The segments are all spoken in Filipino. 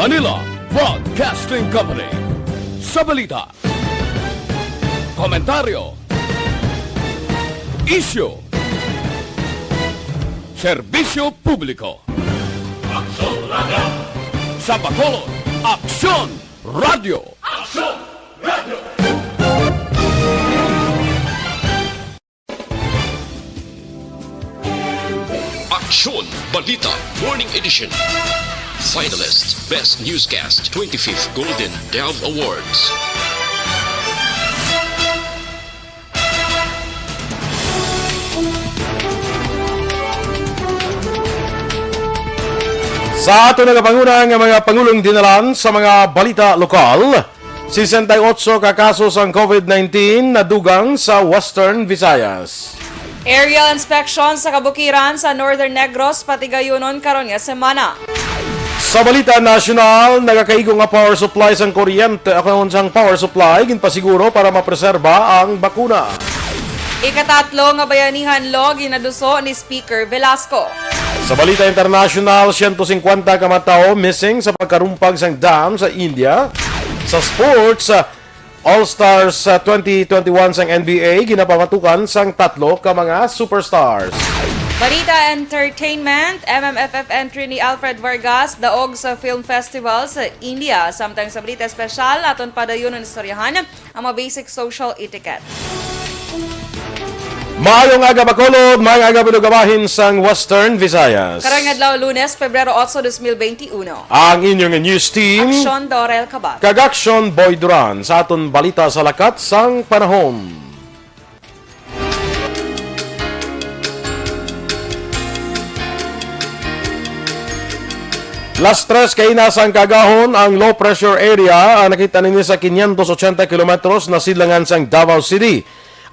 Manila Broadcasting Company. Sa balita, komentaryo, isyu, serbisyo publiko. Aksyon Radio. Sa Bacolod, Aksyon Radio. Aksyon Radio. Aksyon Balita Morning Edition. Finalist Best Newscast 25th Golden Dove Awards. Sa ato nagapanguna ng mga pangulong dinalan sa mga balita lokal, 68 ka kasos ang COVID-19 na dugang sa Western Visayas. Aerial inspection sa kabukiran sa Northern Negros pati gayunon karon nga semana. Sa balita nasyonal, nagakaigo nga power supply sang kuryente akong sang power supply ginpasiguro para mapreserba ang bakuna. Ikatatlo nga bayanihan law ginaduso ni Speaker Velasco. Sa balita international, 150 ka mga tao missing sa pagkarumpag sang dam sa India. Sa sports, All-Stars 2021 sang NBA ginapamatukan sang tatlo ka mga superstars. Balita Entertainment, MMFF entry ni Alfred Vargas daog sa film festival sa India. Samtang sa balita espesyal, aton padayon ng istoryahan ang mga basic social etiquette. Maayong aga Bacolod, maayong aga pinugabahin sang Western Visayas. Karong adlaw Lunes, Pebrero 8, 2021. Ang inyong news team, Aksyon Dorel Cabatu. Aksyon Boy Duran sa aton balita sa lakat sang panahon. Las 3 kay nasang kagahon ang low pressure area nakita ninyo sa 580 kilometros na silangan sang Davao City.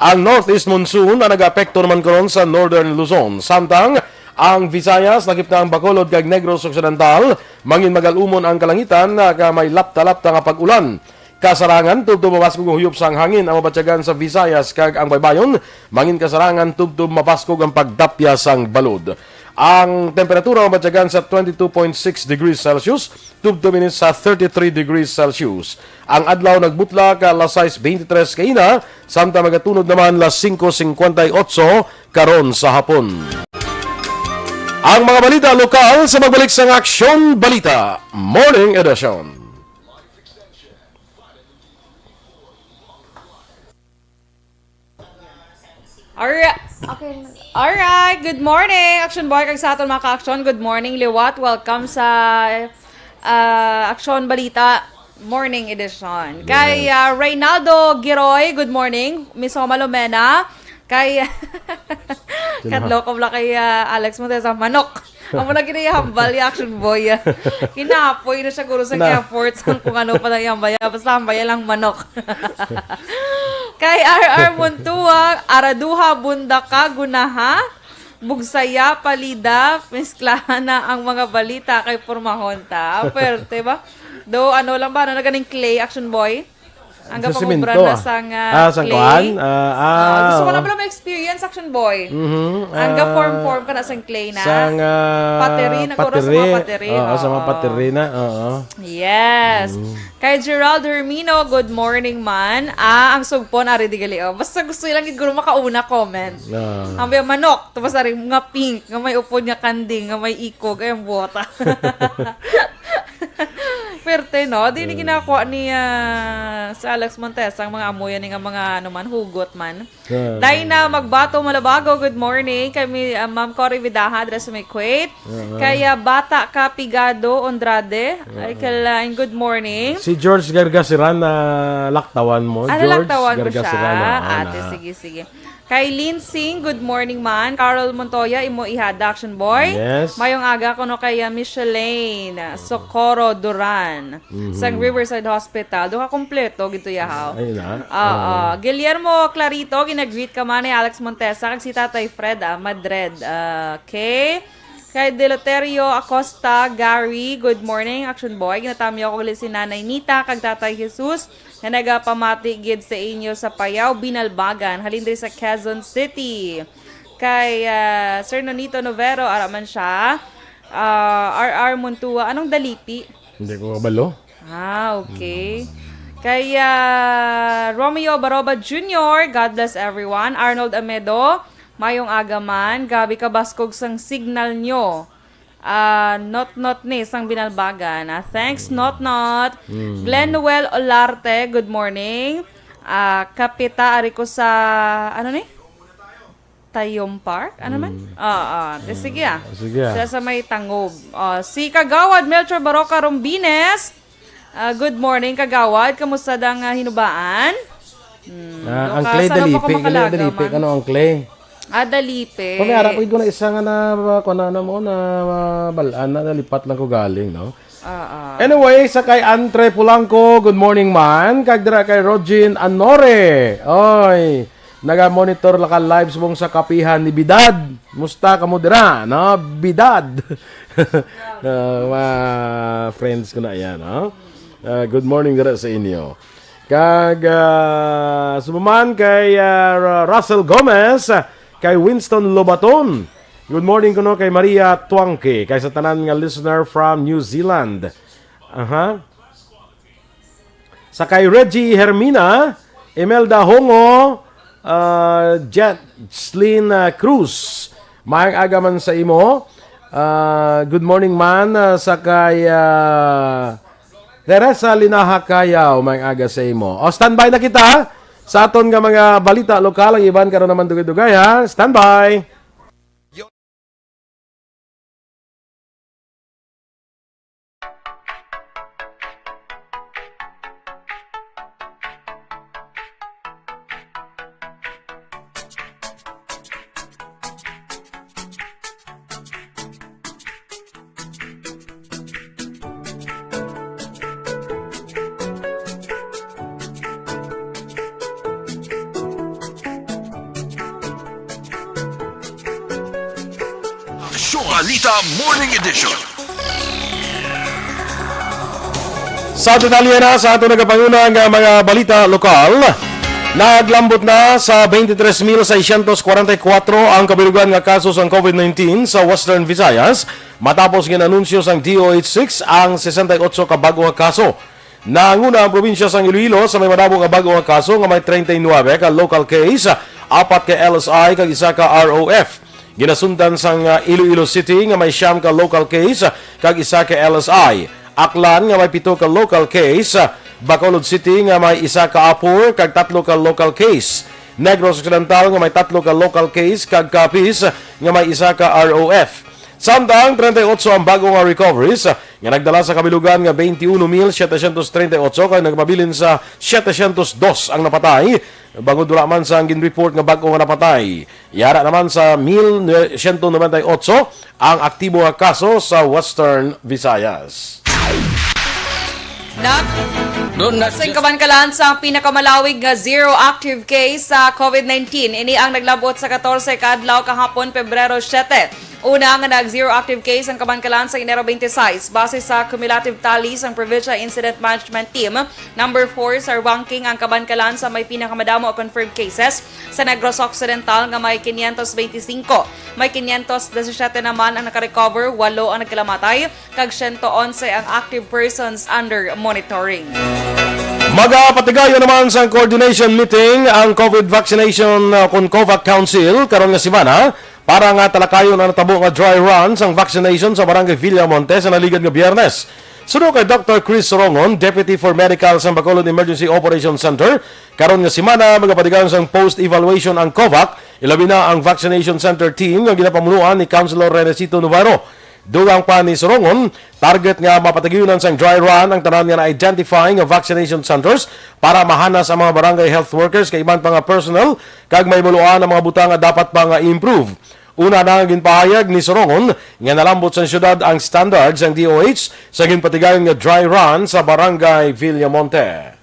Ang northeast monsoon ang nag-apekto naman karon sa northern Luzon. Samtang ang Visayas, nakip na ang Bacolod kag Negros Occidental, mangin magalumon ang kalangitan na may lapta-lapta nga pag-ulan. Kasarangan tubtub mabaskog ang huyop sang hangin ang mabatyagan sa Visayas kag ang Baybayon, mangin kasarangan tubtub mabaskog ang pagdapya sang balod. Ang temperatura mabatyagan sa 22.6 degrees Celsius, tubtub sa 33 degrees Celsius. Ang adlaw nagbutla ka alas 6:23 kaina, samtang magatunod naman alas 5:58 karon sa hapon. Ang mga balita lokal sa magbalik sa Aksyon Balita Morning Edition. Alright, good morning, Action Boy, kag sa aton mga ka-aksyon. Good morning, Liwat. Welcome sa Aksyon Balita Morning Edition. Kay Reynaldo Giroy, good morning. Miss Oma Lomena. Kay Kadlokov lang kay Alex Montesa Manok. Amo na kinayahambal yung Action Boy. Kinapoy na siya guro sa efforts kung ano pa na yung baya. Basta ang baya lang manok. Kay RR Muntua, Araduha Bundaka Gunaha, Bugsaya Palida, mesklahan na ang mga balita kay Purmahonta. Pwerte ba? Do ano lang ba? Ano na ganing clay, Action Boy? Ang gapamubra na sang clay. Gusto ko na pala ma-experience, Action Boy. Ang ga-form ka na sang clay na. Sang pateri, nagkuro sa mga pateri. Oo, sa mga pateri na. Yes. Kay Gerald Hermino, good morning man. Ang sugpon, ari di gali. Basta gusto lang guro makauna comment. Ang may manok, tapos ari mga pink, nga may upod nga kanding, nga may ikog, ay ang bota. Perte, no? Di ni ginakuha ni sa Alex Montes ang mga amoyan nga mga ano man, hugot man. Dahil na Magbato Malabago, good morning. Kay Ma'am Cory Vidaha, address sa may Kuwait. Kaya Bata Kapigado Andrade, ay kalain good morning. Si George Gargasiran na laktawan mo. Ano George laktawan ko siya? Gargasiran, Ate, sige. Kay Linsing, good morning man. Carol Montoya, imo ihada, Action Boy. Yes. Mayong aga ko no kay Micheline Socorro Duran sa Riverside Hospital. Duha kompleto gito yahaw. Ayun na. Guillermo Clarito, ginag-greet ka man ni Alex Montesa kag si Tatay Fred Madrid. Okay. Kay Delaterio Acosta, Gary, good morning, Action Boy. Ginatamyo ko ulit si Nanay Nita, kag Tatay Jesus, na nagapamati gid sa inyo sa Payaw, Binalbagan, halindri sa Quezon City. Kay Sir Nonito Novero, araman siya. RR Muntua, anong dalipi? Hindi ko kabalo. Okay. Kaya Romeo Baroba Jr., God bless everyone. Arnold Amedo, mayong agaman. Gabi kabaskog sang signal nyo. Not ni sang binalbagan. Thanks, not. Glenn Noel Olarte, good morning. Kapita Ariko sa, ano ni? Tayom Park? Ano man? Sige Sige. Sa may Tangob. Si Kagawad Melchor Baroka Rombines. Good morning, Kagawad. Kamusta dang hinubaan? Ang clay dalipi. Ano ang clay? Dalipi. Pamiyara ko na isa nga na balaan na nalipat lang ko galing, no? Anyway, sa kay Andre Pulanco, good morning man. Kagdira kay Rogin Anore. Oy, naga-monitor lakal lives mong sa kapihan ni Bidad. Musta ka mo dira, no? Bidad. Friends ko na yan, no? Good morning dira sa inyo. Sumaman kay Russell Gomez, kay Winston Lobaton. Good morning kuno kay Maria Tuangke, kay sa tanan nga listener from New Zealand. Sa kay Reggie Hermina, Imelda Hongo, Jetlyn Cruz. Maayong agaman sa imo. Good morning man sa kay Teresa Linaha Kayaw, may aga sa imo. Standby na kita sa aton nga mga balita lokal. Ang iban karon naman dugay-dugay ha. Standby. Balita Morning Edition. Sa detalye na sa ato nagapangunang mga balita lokal, naglambot na sa 23,644 ang kabilugan nga kaso sang COVID-19 sa Western Visayas matapos ginanunsyo sang DOH-6 ang 68 ka bago nga kaso. Nanguna ang probinsya sang Iloilo sa may madabo nga bago nga kaso nga may 39 ka local case, 4 ka LSI kag 1 ka ROF. Ginasundan sang Iloilo City nga may 9 ka local case kag 1 ka LSI. Aklan nga may 7 ka local case. Bacolod City nga may 1 ka Apur kag 3 ka local case. Negros Occidental nga may 3 ka local case kag Capiz nga may 1 ka ROF. Samtang 38 ang bago nga recoveries nga nagdala sa kabilugan nga 21,738 kay nagmabilin sa 702 ang napatay. Bangod wala man sa angin report nga bago nga napatay. Yara naman sa 1,198 ang aktibo nga kaso sa Western Visayas. Sa kabankalan sa pinakamalawig nga zero active case sa COVID-19. Ini ang naglabot sa 14 kaadlaw kahapon Pebrero 7. Una nga nag-zero active case ang kabankalan sa Enero 26 base sa cumulative tally sa Provincial Incident Management Team. Number 4 sa ranking ang kabankalan sa may pinakamadamo confirmed cases. Sa Negros Occidental nga may 525. May 517 naman ang nakarecover, 8 ang nagkalamatay, kag 111 ang active persons under monitoring. Magapatigayo naman sa coordination meeting ang COVID vaccination con COVAC Council karon nga semana para nga talakayon ang natabo nga dry run sang vaccination sa Barangay Villamonte sa naligad nga Biyernes. Suno kay Dr. Chris Rongon, Deputy for Medical sa Bacolod Emergency Operations Center, karon nga semana magapatigayon sang post-evaluation ang COVAC, ilabi na ang vaccination center team nga ginapamunuan ni Councilor Renecito Navarro. Dugang pa ni Sorongon, target nga mapatagiyunan sang dry run ang tanan nga na-identify nga vaccination centers para mahanas ang mga barangay health workers kay iban pa nga personnel kag may muluan ang mga butang nga dapat pa nga improve. Una na ang ginpahayag ni Sorongon nga nalambot sa syudad ang standards ng DOH sa ginpatigayon nga dry run sa Barangay Villamonte.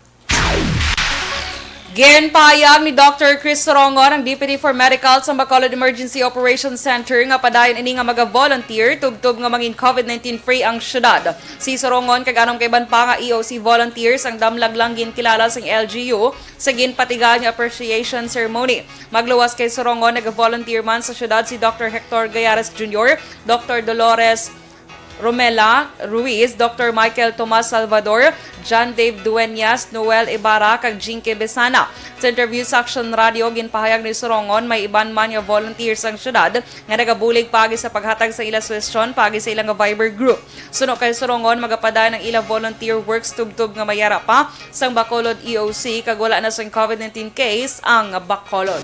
Ginpahayag ni Dr. Chris Sorongon, ang Deputy for Medical sa Bacolod Emergency Operations Center nga padayon ini nga maga-volunteer tugtog nga maging COVID-19 free ang syudad. Si Sorongon kag anong kay ban pa nga EOC volunteers ang damlag lang ginkilala sa LGU sa ginpatigaan nga appreciation ceremony. Magluwas kay Sorongon, nag-volunteer man sa syudad si Dr. Hector Gayares Jr., Dr. Dolores Romela Ruiz, Dr. Michael Tomas Salvador, John Dave Dueñas, Noel Ibarra, kag Jinke Besana. Sa interview sa Aksyon Radio, ginpahayag ni Sorongon, may iban man nga volunteers ang syudad nga nagabulig pagi sa paghatag sa ilang suwestyon pagi sa ilang Viber group. Suno kay Sorongon, magapada ng ilang volunteer works tubtub nga mayara pa sang Bacolod EOC kag wala na sang COVID-19 case ang Bacolod.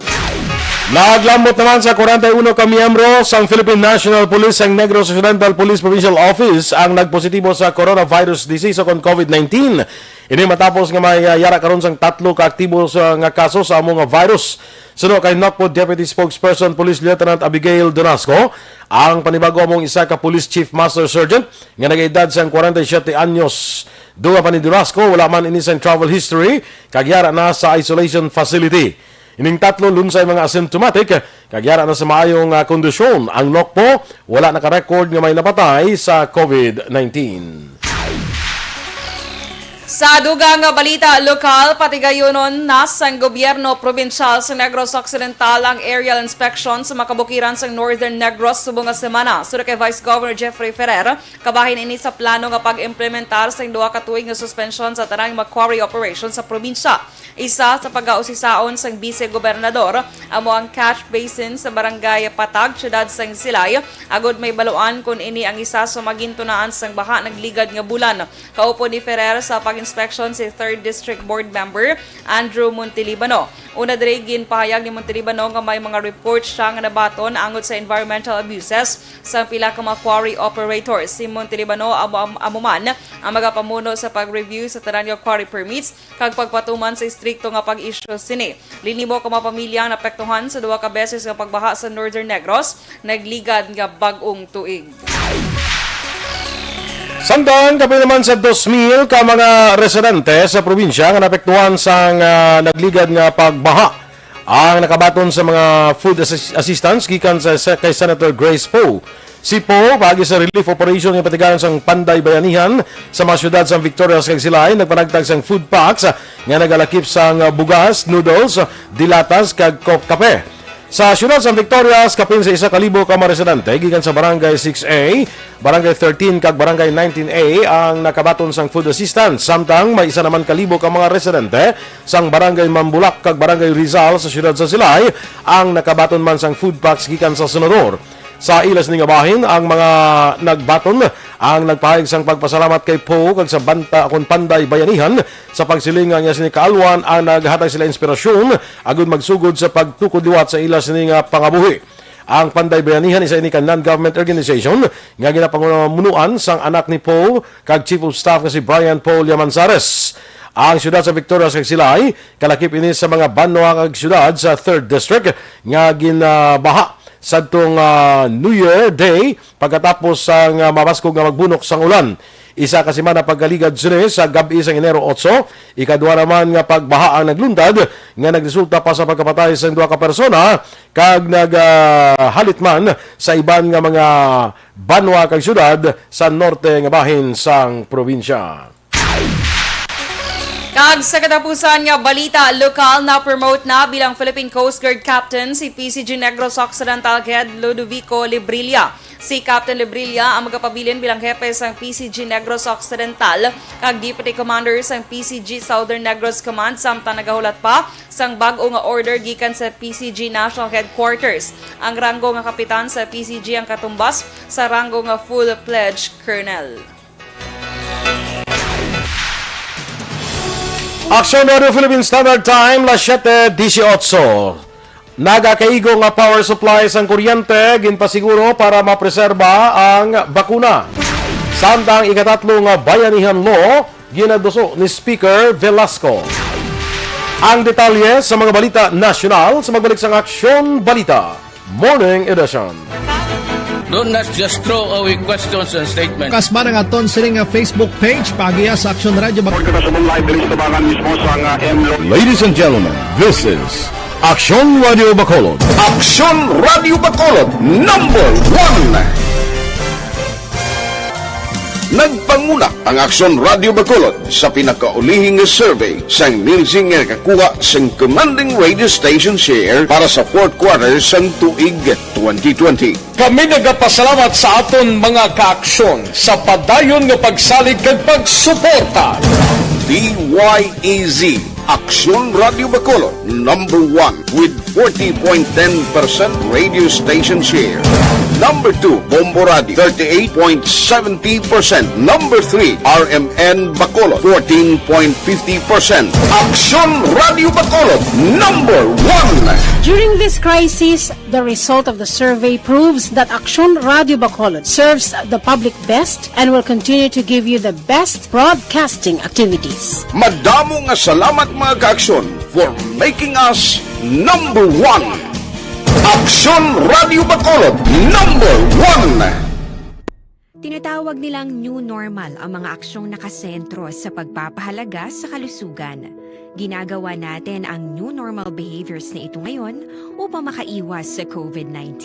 Naglambot naman sa 41 ka miyembro sa Philippine National Police ang Negros Occidental Police Provincial Office ang nagpositibo sa coronavirus disease o COVID-19. Ini matapos nga may yara karon sang 3 ka aktibo sa nga kaso sa among virus. Suno kay NOCPO Deputy Spokesperson Police Lieutenant Abigail Donasco, ang panibago among isa ka Police Chief Master Sergeant nga nag-edad sang 47 anyos. Duwa pa ni Donasco, wala man ini sang travel history, kag yara na sa isolation facility. Ining 3 lunsay mga asymptomatic, kagyara na sa maayong kondisyon. Ang NOCPO, wala naka-record nga may napatay sa COVID-19. Sa dugang balita lokal, pati gayunon nasang gobyerno probinsyal sa Negros Occidental ang aerial inspection sa makabukiran sa Northern Negros subong nga semana. Sura kay Vice Governor Jeffrey Ferrer, kabahin ini sa plano nga pag-implementar sa 2 ka tuig nga suspension sa tanang quarry operation sa probinsya. Isa sa pag-ausisaon sang Vice-Gobernador, amo ang catch basin sa barangay Patag, siyudad sang Silay, agod may baluan kun ini ang isa sa magintunaan sang baha nagligad nga bulan. Kaupo ni Ferrer sa pag-inspection si 3rd District Board Member Andrew Montelibano. Una diri ginpahayag ni Montelibano nga may mga reports siya nga nabaton angot sa environmental abuses sa pila ka mga quarry operators. Si Montelibano amo man ang magapamuno sa pag-review sa tanan nga quarry permits kag pagpatuman sa strikto nga pag-issue sini. Linibo ka mga pamilyang napektuhan sa 2 ka beses nga pagbaha sa Northern Negros, nagligad nga bag-ong tuig. Samtang kapit naman sa 2,000 ka mga residente sa probinsya nga napektuhan sa nagligad nga pagbaha. Ang nakabaton sa mga food assistance gikan sa kay Senator Grace Poe. Si Poe, pagi sa relief operation nga patigaran sang Panday Bayanihan sa mga syudad sa Victorias kag Silay, nagpanagtag sang food packs nga nagalakip sang bugas, noodles, dilatas kag kape. Sa syudad sa Victorias, kapin sa 1,000 ka mga residente gikan sa Barangay 6A, Barangay 13 kag Barangay 19A ang nakabaton sang food assistance. Samtang may 1 naman kalibo ka mga residente sang Barangay Mambulak kag Barangay Rizal sa syudad sa Silay ang nakabaton man sang food packs gikan sa Senador. Sa ilas ning bahin, ang mga nagbaton ang nagpahayag sang pagpasalamat kay Poe kag sa Banta akon Panday Bayanihan sa pagsilinga niya sini kaalwan ang naghatag sila inspirasyon agud magsugod sa pagtukod liwat sa ilas ning pangabuhi. Ang Panday Bayanihan isa ini ka non-government organization nga ginapangunuan sang anak ni Poe kag Chief of Staff nga si Brian Paul Yamanzares. Ang syudad sa Victorias kag Silay kalakip ini sa mga banwa kag syudad sa 3rd District nga ginabaha sa itong New Year Day pagkatapos sang mabaskog nga magbunok sang ulan. Isa kasi man na pagkaligad sini sa gabi sang Enero 8, ikadua naman nga pagbaha ang naglundad nga nagresulta pa sa pagkapatay sa 2 ka persona kag naghalit man sa iban nga mga banwa kag syudad sa norte nga bahin sang probinsya. Kag sa katapusan nga balita lokal na promote na bilang Philippine Coast Guard Captain si PCG Negros Occidental Head Ludovico Librilla. Si Captain Librilla ang magapabilin bilang hepe sang PCG Negros Occidental kag Deputy Commander sang PCG Southern Negros Command samtang nagahulat pa sang bag-o nga order gikan sa PCG National Headquarters. Ang ranggo nga kapitan sa PCG ang katumbas sa ranggo nga full-fledged colonel. Aksyon Radio Philippine Standard Time, las 7:18. Nagakaigo nga power supply sang kuryente ginpasiguro para mapreserba ang bakuna. Samtang ikatatlo nga bayanihan law ginaduso ni Speaker Velasco. Ang detalye sa mga balita nasyonal sa magbalik sang Aksyon Balita Morning Edition. Do not just throw away questions and statements. Kasman ang aton sining Facebook page pagiya sa Aksyon Radio. Ladies and gentlemen, this is Aksyon Radio Bacolod. Aksyon Radio Bacolod #1. Nagpanguna ang Aksyon Radio Bacolod sa pinakaulihing survey sa Nielsen nga kakuha sa commanding radio station share para sa fourth quarter sa tuig 2020. Kami nagapasalamat sa aton mga kaaksyon sa padayon nga pagsalig kag pagsuporta. DYEZ Aksyon Radio Bacolod, number 1 with 40.10% radio station share. Number 2, Bombo Radio, 38.70%. Number 3, RMN Bacolod, 14.50%. Aksyon Radio Bacolod, number 1. During this crisis, the result of the survey proves that Aksyon Radio Bacolod serves the public best and will continue to give you the best broadcasting activities. Madamo nga salamat mga kaaksyon for making us number 1. Aksyon Radio Bacolod, number 1. Tinatawag nilang new normal ang mga aksyong nakasentro sa pagpapahalaga sa kalusugan. Ginagawa natin ang new normal behaviors na ito ngayon upang makaiwas sa COVID-19.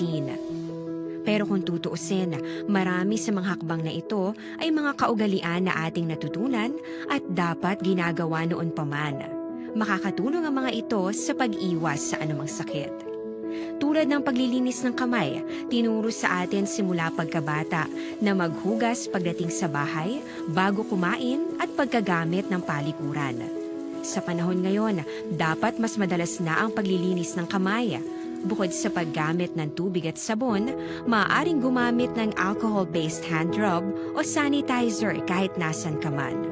Pero kung tutuusin, marami sa mga hakbang na ito ay mga kaugalian na ating natutunan at dapat ginagawa noon pa man. Makakatulong ang mga ito sa pag-iwas sa anumang sakit. Tulad ng paglilinis ng kamay, tinuro sa atin simula pagkabata na maghugas pagdating sa bahay, bago kumain at pagkagamit ng palikuran. Sa panahon ngayon, dapat mas madalas na ang paglilinis ng kamay. Bukod sa paggamit ng tubig at sabon, maaaring gumamit ng alcohol-based hand rub o sanitizer kahit nasan ka man.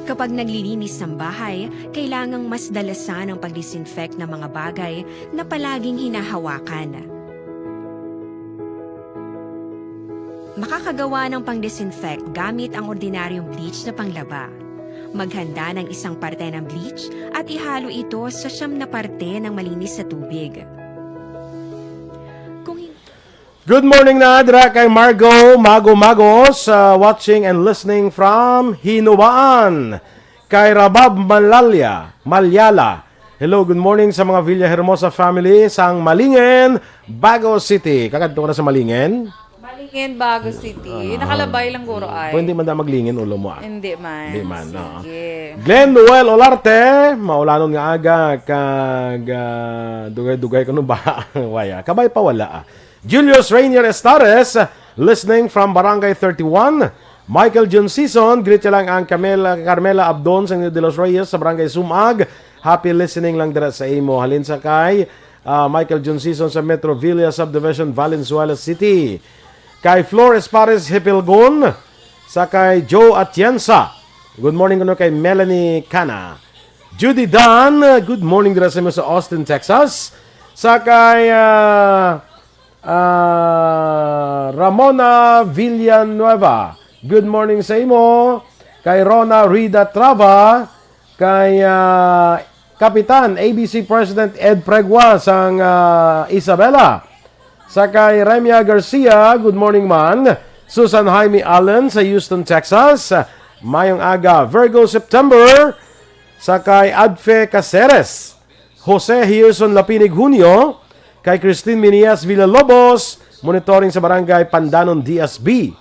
Kapag naglilinis ng bahay, kailangang mas dalasan ang pag-disinfect ng mga bagay na palaging hinahawakan. Makakagawa ng pang-disinfect gamit ang ordinaryong bleach na panglaba. Maghanda ng isang parte ng bleach at ihalo ito sa 9 na parte ng malinis na tubig. Good morning na dira kay Margo Magos watching and listening from Hinubaan. Kay Rabab Malyala. Hello, good morning sa mga Villahermosa family sang Malingen, Bago City. Kakadto ko na sa Malingen. Malingen, Bago City. Nakalabay lang guro ay. Pwede man da maglingin ulo mo. Hindi man. Hindi man. Sige. Glenn Noel Olarte, maulanon nga aga kag dugay-dugay kuno ba? Waya, kabay pa wala. Julius Rainier Estares, listening from Barangay 31. Michael John Season, greet lang ang Carmela Abdon sa De Los Reyes sa Barangay Sumag. Happy listening lang dira sa imo. Halin sa kay Michael John Season sa Metro Villa Subdivision, Valenzuela City. Kay Flor Espares Hipilgon, sa kay Joe Atienza. Good morning kuno kay Melanie Cana. Judy Dan, good morning dira sa imo sa Austin, Texas. Sa kay Ramona Villanueva, good morning sa imo. Kay Rona Rida Trava, kay Kapitan ABC President Ed Pregua sang Isabela. Sa kay Remia Garcia, good morning man. Susan Jaime Allen sa Houston, Texas. Mayong aga, Virgo September. Sa kay Adfe Caceres, Jose Hierson Lapinig Junio. Kay Christine Minias Villalobos, monitoring sa Barangay Pandanon DSB.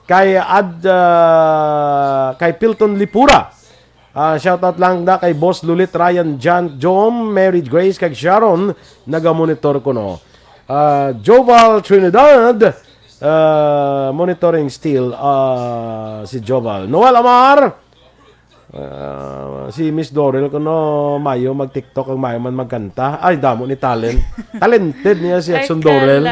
Kay kay Pilton Lipura. Shoutout lang da kay Boss Lulit Ryan John Jom, Mary Grace kay Sharon, naga-monitor ko no. Joval Trinidad, monitoring still si Joval. Noel Amar, si Miss Dorel kuno mayo mag-TikTok ang mayo man magkanta. Ay damo ni talent. Talented niya si Aksyon Dorel.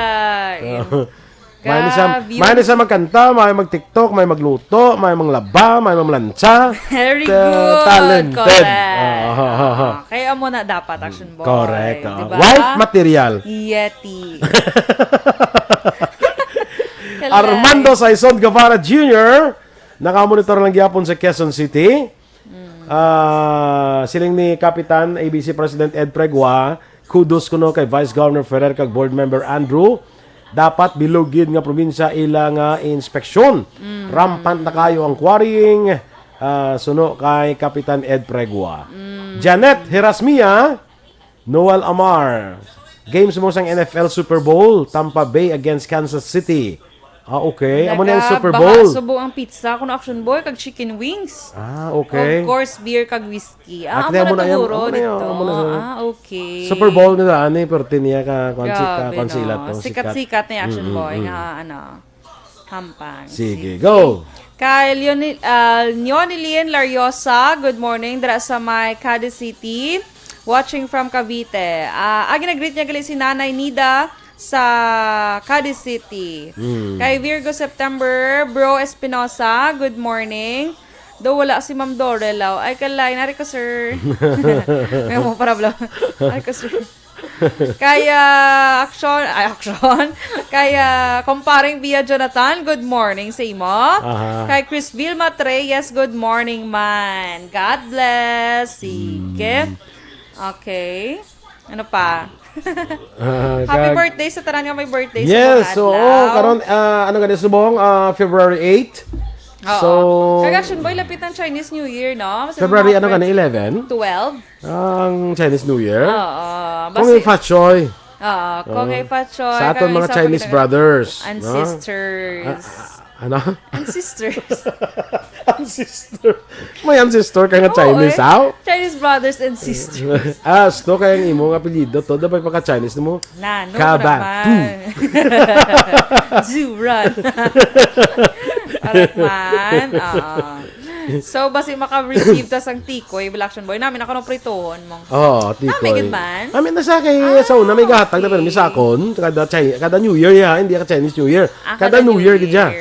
May sa magkanta, may mag-TikTok, may magluto, may manglaba, may mamlansa. Very good. Talented. Kaya mo na dapat, Action Boy. Correct. Diba? Wife material. Yeti. Armando Saison Guevara Jr. Nakamonitor lang gyapon sa Quezon City. Siling ni Kapitan ABC President Ed Pregua, kudos kuno kay Vice Governor Ferrer kag Board Member Andrew. Dapat bilogid nga probinsya ilang inspeksyon. Rampant na kayo ang quarrying. Suno kay Kapitan Ed Pregua. Janet Herasmia, Noel Amar. Games mo sang NFL Super Bowl, Tampa Bay against Kansas City. Okay. Amo na yung Super Bowl. Baha subo ang pizza kuno Action Boy kag chicken wings. Okay. Of course, beer kag whiskey. At Amo amo na na yan, siguro amo na yan, dito. amo na sa- Okay. Super Bowl nila ani pero tiniya ka Grabe, konsilat no? to. Sikat-sikat ni Action Boy nga hampang. Sige, go. Kay Leonilien Lariosa, good morning. Dara sa may Cadiz City. Watching from Cavite. Ginag-greet niya gali si Nanay Nida sa Cadiz City. Kay Virgo September, Bro Espinosa, good morning. Do wala si Ma'am Dorel. Ay kalay, nari ko sir. May mo problem. Nari ko sir. Kaya Aksyon. Kaya Comparing via Jonathan, good morning sa imo. Kay Chris Vilma Treyes, good morning man. God bless. Sige. Okay. Ano pa? Happy birthday sa tanan nga may birthday Yes, sa so karon ano gani subong February 8. So kag Action Boy lapit ang Chinese New Year, no? Kasi February mga ano gani 11? 12. Ang Chinese New Year. Kung Basi, Fat Choy. kung Fat Choy. Sa aton mga Chinese brothers. And no? sisters. Ano? And sisters. Ancestor. May ancestor kay nga Chinese, how? Chinese brothers and sisters. Sto kay ang imong apelyido to dabay pa ka Chinese mo. No Cabatu. Duran. Alright man. So, basi maka-receive tas ang tikoy, Action Boy. Namin ako nung pritohon mo. Tikoy. Namin man. Amin na sa kay sa una may gahatag na pero may sakon kada New Year ya, hindi ka Chinese New Year. Kada New Year gidya.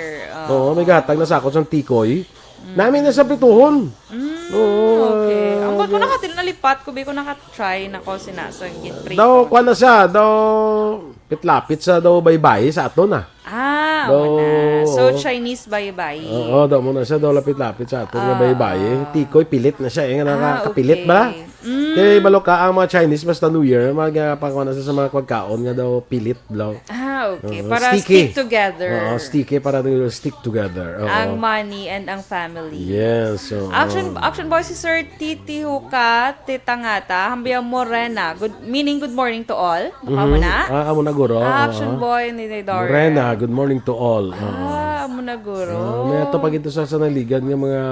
May gahatag na sakon sa tikoy. Namin na sa prituhon. Okay. Ang ko nakatil na lipat ko, ko naka-try na ko sinasang prito. Daw kuan na siya, daw pitlapit sa daw baybay sa aton na. Wala. So, Chinese baybay. Oo, daw muna siya, daw lapit-lapit sa aton nga baybay. Tikoy, pilit na siya. Nakakapilit ba? Kaya balo ka ang mga Chinese basta New Year, magpakuha na siya sa mga kwagkaon nga daw pilit daw. Okay. Para stick together. Sticky para stick together. Ang money and ang family. Yes. Action Boy si Sir Titi Huka, Titangata, Hambia Morena. Meaning good morning to all. Baka mo na? Amo na guro. Action Boy ni Dorel. Morena, good morning to all. Amo na guro. May ito pag ito sa sanaligan ng mga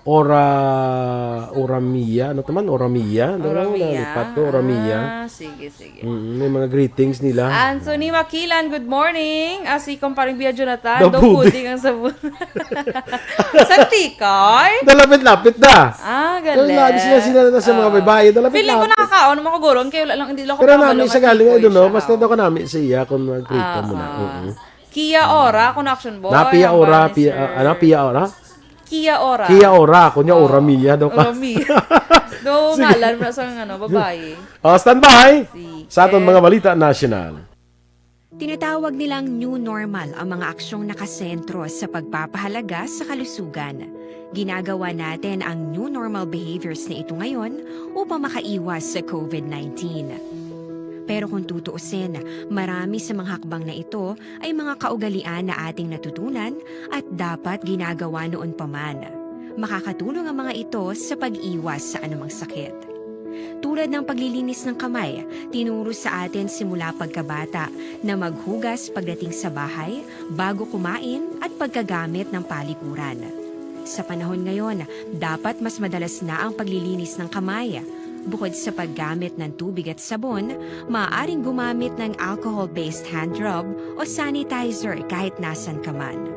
Oramiya. Ano naman? Oramiya. Oramiya. Sige. May mga greetings nila. Anthony Makilan, good morning. Si Comparing Via Jonathan, daw puding ang sabon. Sa tikoy? Dalapit-lapit na. Galing. Sila na sa mga babae. Dalapit-lapit. Feeling ko nakakaon ng mga gurong, kaya lang hindi lang ako pero namin sa galing ay doon, basta daw ka namin sa iya kung mag-greet ka muna. Kia Ora, kung Action Boy. Pia Ora? Kia Ora. Kia Ora, kunya Oramiya daw ka. Oramiya. Do ngalan na sa babae. Stand by sa aton mga balita national. Tinatawag nilang new normal ang mga aksyong nakasentro sa pagpapahalaga sa kalusugan. Ginagawa natin ang new normal behaviors na ito ngayon upang makaiwas sa COVID-19. Pero kung tutuusin, marami sa mga hakbang na ito ay mga kaugalian na ating natutunan at dapat ginagawa noon pa man. Makakatulong ang mga ito sa pag-iwas sa anumang sakit. Tulad ng paglilinis ng kamay, tinuro sa atin simula pagkabata na maghugas pagdating sa bahay, bago kumain at pagkagamit ng palikuran. Sa panahon ngayon, dapat mas madalas na ang paglilinis ng kamay. Bukod sa paggamit ng tubig at sabon, maaaring gumamit ng alcohol-based hand rub o sanitizer kahit nasan ka man.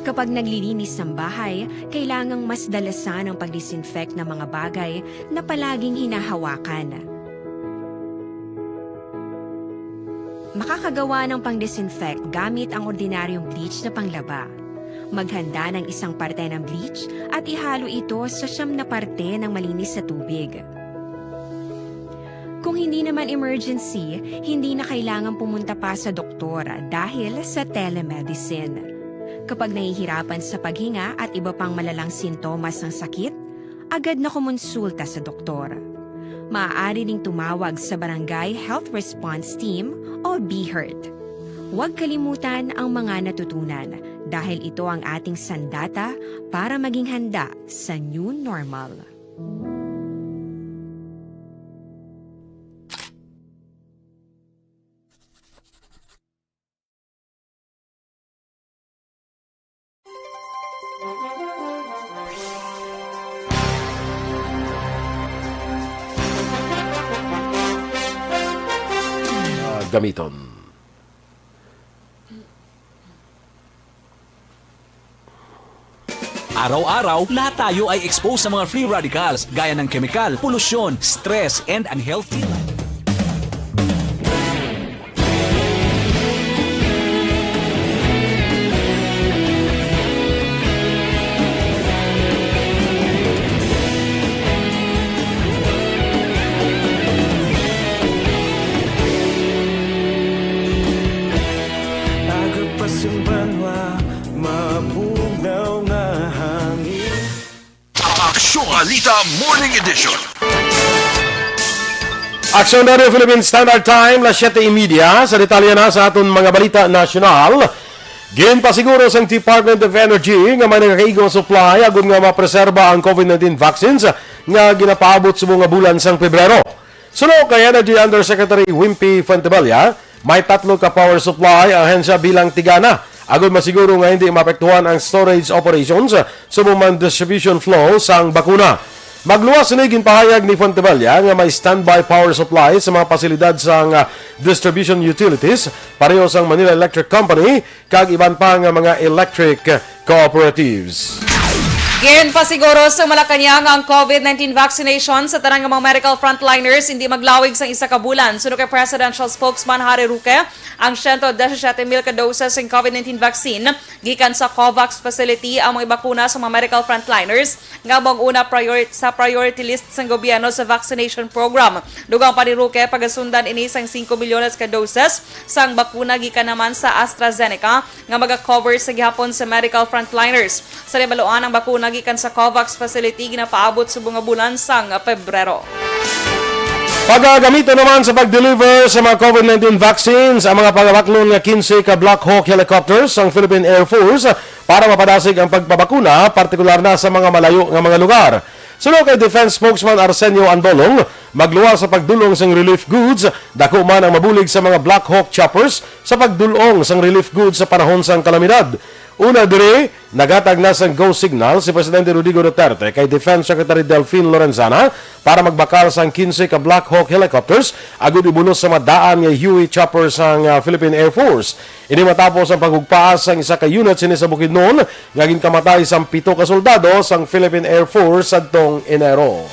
Kapag naglilinis ng bahay, kailangang mas dalasan ang pag-disinfect ng mga bagay na palaging hinahawakan. Makakagawa ng pang-disinfect gamit ang ordinaryong bleach na panglaba. Maghanda ng isang parte ng bleach at ihalo ito sa 9 na parte ng malinis na tubig. Kung hindi naman emergency, hindi na kailangan pumunta pa sa doktor dahil sa telemedicine. Kapag nahihirapan sa paghinga at iba pang malalang sintomas ng sakit, agad na kumonsulta sa doktor. Maaari ding tumawag sa Barangay Health Response Team o BHERT. Huwag kalimutan ang mga natutunan dahil ito ang ating sandata para maging handa sa new normal. gamiton. Araw-araw, lahat tayo ay exposed sa mga free radicals gaya ng chemical, polusyon, stress, and unhealthy life. Aksyon Balita Morning Edition. Aksyon Radio Philippine Standard Time, las 7:30. Sa detalye na sa aton mga balita nasyonal. Ginpasiguro sa Department of Energy nga may nagakaigong supply agon nga mapreserba ang COVID-19 vaccines nga ginapaabot sa mga bulan sang Pebrero. Suno kay Energy Undersecretary Wimpy Fontebella, may 3 ka power supply ang ahensya bilang tigana. Agon masiguro nga hindi maapektuhan ang storage operations sa mga distribution flow sang bakuna. Magluwas ni ginpahayag ni Fontebella nga may standby power supply sa mga pasilidad sang distribution utilities pareho sang Manila Electric Company kag iban pa nga mga electric cooperatives. Ginpasiguro sa Malacanang ang COVID-19 vaccination sa tanang mga medical frontliners hindi maglawig sa isa ka bulan. Suno kay Presidential Spokesman Harry Roque, ang 117,000 ka doses ng COVID-19 vaccine gikan sa COVAX facility ang mga bakuna sa mga medical frontliners nga mong una sa priority list sa gobyerno sa vaccination program. Dugang pa ni Roque pagasundan ini sang 5 milyones ka doses sang bakuna gikan naman sa AstraZeneca nga maga-cover sa gihapon sa medical frontliners. Sa rebaluan ang bakuna gikan sa COVAX facility ginapaabot sa bunga bulan sang Pebrero. Pagagamito naman sa pag-deliver sa mga COVID-19 vaccines ang mga pagabaklon nga 15 ka Black Hawk helicopters ang Philippine Air Force para mapadasig ang pagpabakuna, partikular na sa mga malayo nga mga lugar. Suno kay Defense Spokesman Arsenio Andolong, magluwas sa pagdulong sang relief goods, dako man ang mabulig sa mga Black Hawk choppers sa pagdulong sang relief goods sa panahon sang kalamidad. Una dire, nagatag na sang go signal si Presidente Rodrigo Duterte kay Defense Secretary Delphine Lorenzana para magbakal sang 15 ka Black Hawk helicopters agud ibunos sa madaan nga Huey chopper sang Philippine Air Force. Ini matapos ang paghugpaas sang isa ka unit sini sa Bukidnon nga ginkamatay sang 7 ka soldado sang Philippine Air Force adtong Enero.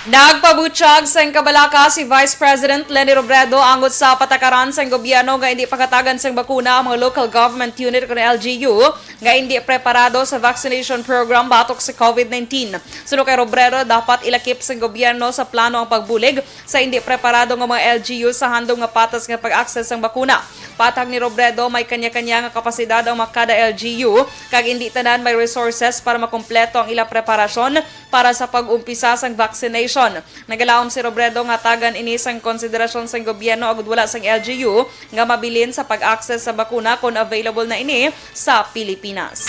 Nagpabutyag sa kabalaka si Vice President Leni Robredo angot sa patakaran sa gobyerno nga hindi pakatagan sa bakuna ang mga local government unit kung LGU nga hindi preparado sa vaccination program batok sa COVID-19. Suno kay Robredo, dapat ilakip sa gobyerno sa plano ang pagbulig sa hindi preparado nga mga LGU sa handong nga patas nga pag-access ng bakuna. Patag ni Robredo, may kanya-kanya nga kapasidad ang makada LGU kag hindi tanan may resources para makumpleto ang ila preparasyon para sa pag-umpisa sang vaccination. Nagalaom si Robredo nga tagan ini sang konsiderasyon sang gobyerno agud wala sang LGU nga mabilin sa pag-access sa bakuna kung available na ini sa Pilipinas.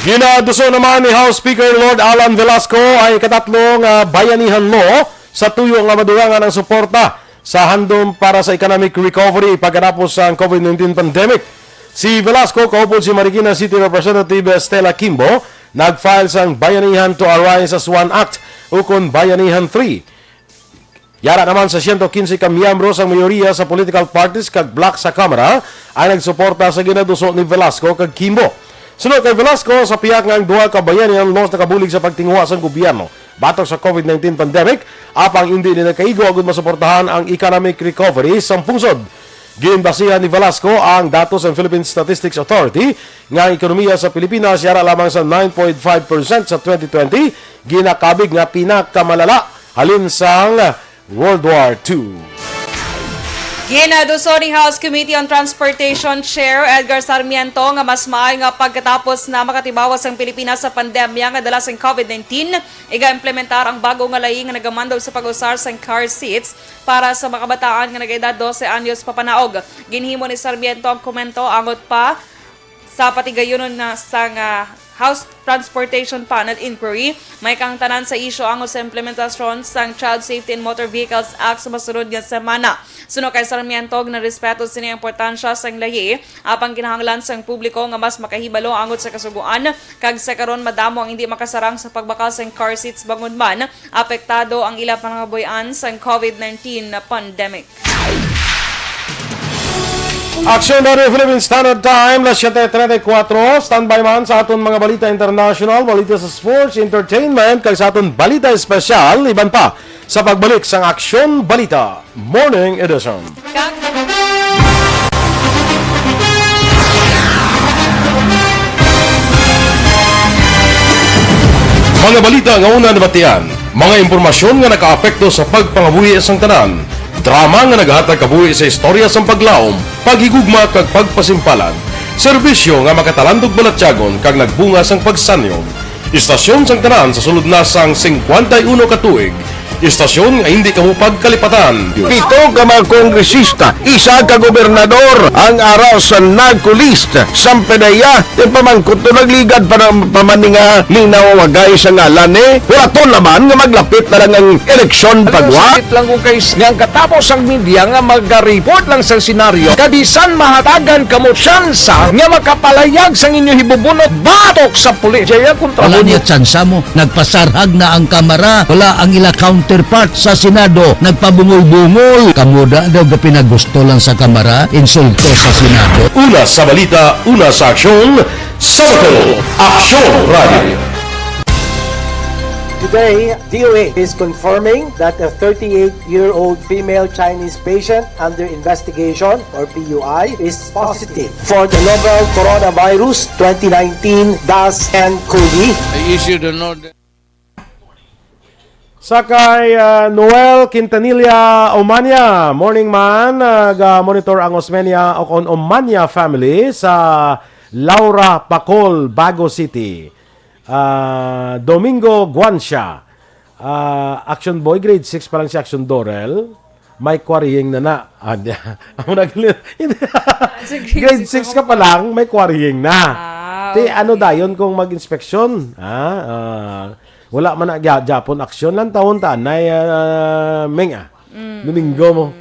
Ginaduso naman ni House Speaker Lord Alan Velasco ay katatlong bayanihan law sa tuyo nga madugangan ang suporta sa handom para sa economic recovery pagkatapos sa COVID-19 pandemic. Si Velasco, kaupod si Marikina City Representative Stella Kimbo, nag-file sang Bayanihan to Arise as One Act ukon Bayanihan 3. Yara naman sa 115 ka miyembro sa mayoriya sa political parties kag bloc sa Kamara ay nagsuporta sa ginaduso ni Velasco kag Kimbo. Sunod kay Velasco, sa piyak nga ang duha ka bayanihan laws nakabulig sa pagtingwa sa gobyerno batok sa COVID-19 pandemic, apang hindi nila kaigo agud masuportahan ang economic recovery sa pungsod. Ginbasihan ni Velasco ang datos ng Philippine Statistics Authority nga ang ekonomiya sa Pilipinas yara lamang sa 9.5% sa 2020, ginakabig nga pinakamalala halin sang World War II. Ginaduso ni House Committee on Transportation Chair Edgar Sarmiento nga mas maayo nga pagkatapos na makatibawas ang Pilipinas sa pandemya nga dala sang COVID-19, iga-implementar ang bago nga laing nga nagamandaw sa pag-usar sang car seats para sa mga kabataan nga nag-edad 12 anyos papanaog. Ginhimo ni Sarmiento ang komento angot pa sa patigayonon na sang House Transportation Panel Inquiry, may kang tanan sa isyo ang sa implementasyon sang Child Safety and Motor Vehicles Act sa masunod nga semana. Suno kay Sarmiento na respeto sini ang importansya sang lahi apang kinahanglan sang publiko nga mas makahibalo angot sa kasuguan kag sa karon madamo ang hindi makasarang sa pagbakal sang car seats bangod man apektado ang ila panangaboy-an sang COVID-19 na pandemic. Aksyon Radio Philippine Standard Time, las 7:34. Standby man sa aton mga balita international, balita sa sports, entertainment, kag sa aton balita espesyal, iban pa sa pagbalik sa Aksyon Balita Morning Edition. Mga balita nga una nabatian, mga impormasyon nga nakaapekto sa pagpangabuhi sang tanan, drama nga naghatag kabuhi sa istorya sang paglaom, paghigugma kag pagpasimpalan, serbisyo nga makatalandog balatyagon kag nagbunga sang pagsanyo, istasyon sang tanan sa sulod na sang 51 ka tuig, istasyon nga hindi kamo pagkalipatan. 7 ka mga kongresista, 1 ka gobernador ang araw sa nagkulist sa pedaya yung pamangkot to nagligad para pamaninga linaw wagay sa ngalan wala to naman nga maglapit na lang ang eleksyon pagwa. Sakit lang kung kayo nga katapos ang media nga mag-report lang sa senaryo kadisan mahatagan kamo tsansa nga makapalayag sang inyo hibubunot batok sa pulis. Jaya kontra Wala niya tsansa mo, nagpasarhag na ang kamera, wala ang ila counterpart sa Senado, nagpabungol-bungol. Kamuda daw ga pinagusto lang sa kamera, insulto sa Senado. Una sa balita, una sa aksyon, sa Aksyon Radio. Today, DOA is confirming that a 38-year-old female Chinese patient under investigation, or PUI, is positive for the novel coronavirus 2019 DAS-CoV. I issued an order. Sakay Noel Quintanilla Omania, morning man, monitor ang Osmeña o Omania family sa Laura Pacol, Bago City. Domingo Guancia, Action Boy, grade 6 pa lang si Action Dorel. May quarrying na. Grade 6 ka pa lang, may quarrying na. Okay. Ano dayon kung mag-inspeksyon? Wala man na Japon aksyon lang taon tanay Domingo mo.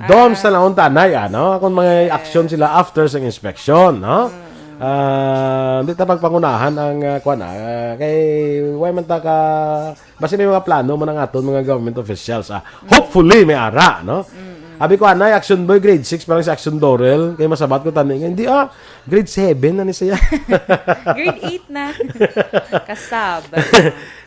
Doms na lang tanay kung mga aksyon sila after sa inspection, no? Hindi ta pagpangunahan ang kay why man ta ka basta may mga plano man ang aton mga government officials. Hopefully may ara, no? Abi ko anay Action Boy grade 6 parang si Action Dorel kay masabat ko taning hindi grade 7 na ni siya. Grade 8 na. Kasab.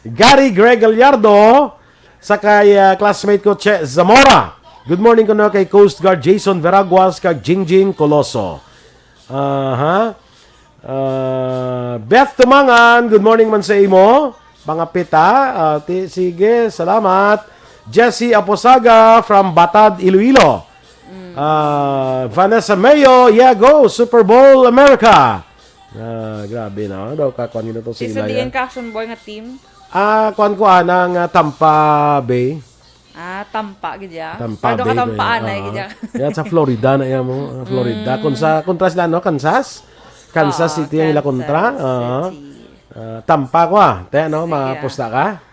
Gary Greg Gallardo sa kay classmate ko Che Zamora. Good morning ko kay Coast Guard Jason Veraguas kag Jingjing Coloso. Beth Tumangan, good morning man sa imo. Pangapita, sige, salamat. Jesse Aposaga from Batad, Iloilo. Vanessa Mayo, yeah, go, Super Bowl America. Grabe na, daw kakuan nyo to sila. Isa diyan ka Action Boy nga team? Kuan ko ng Tampa Bay. Tampa, gidya. Tampa Pado Bay. ka tampaan na, gidya. Yan sa Florida na yan mo. Florida. Kontra sila, no? Kansas City yung ila kontra. Tampa ko Te, no? Mapusta ka?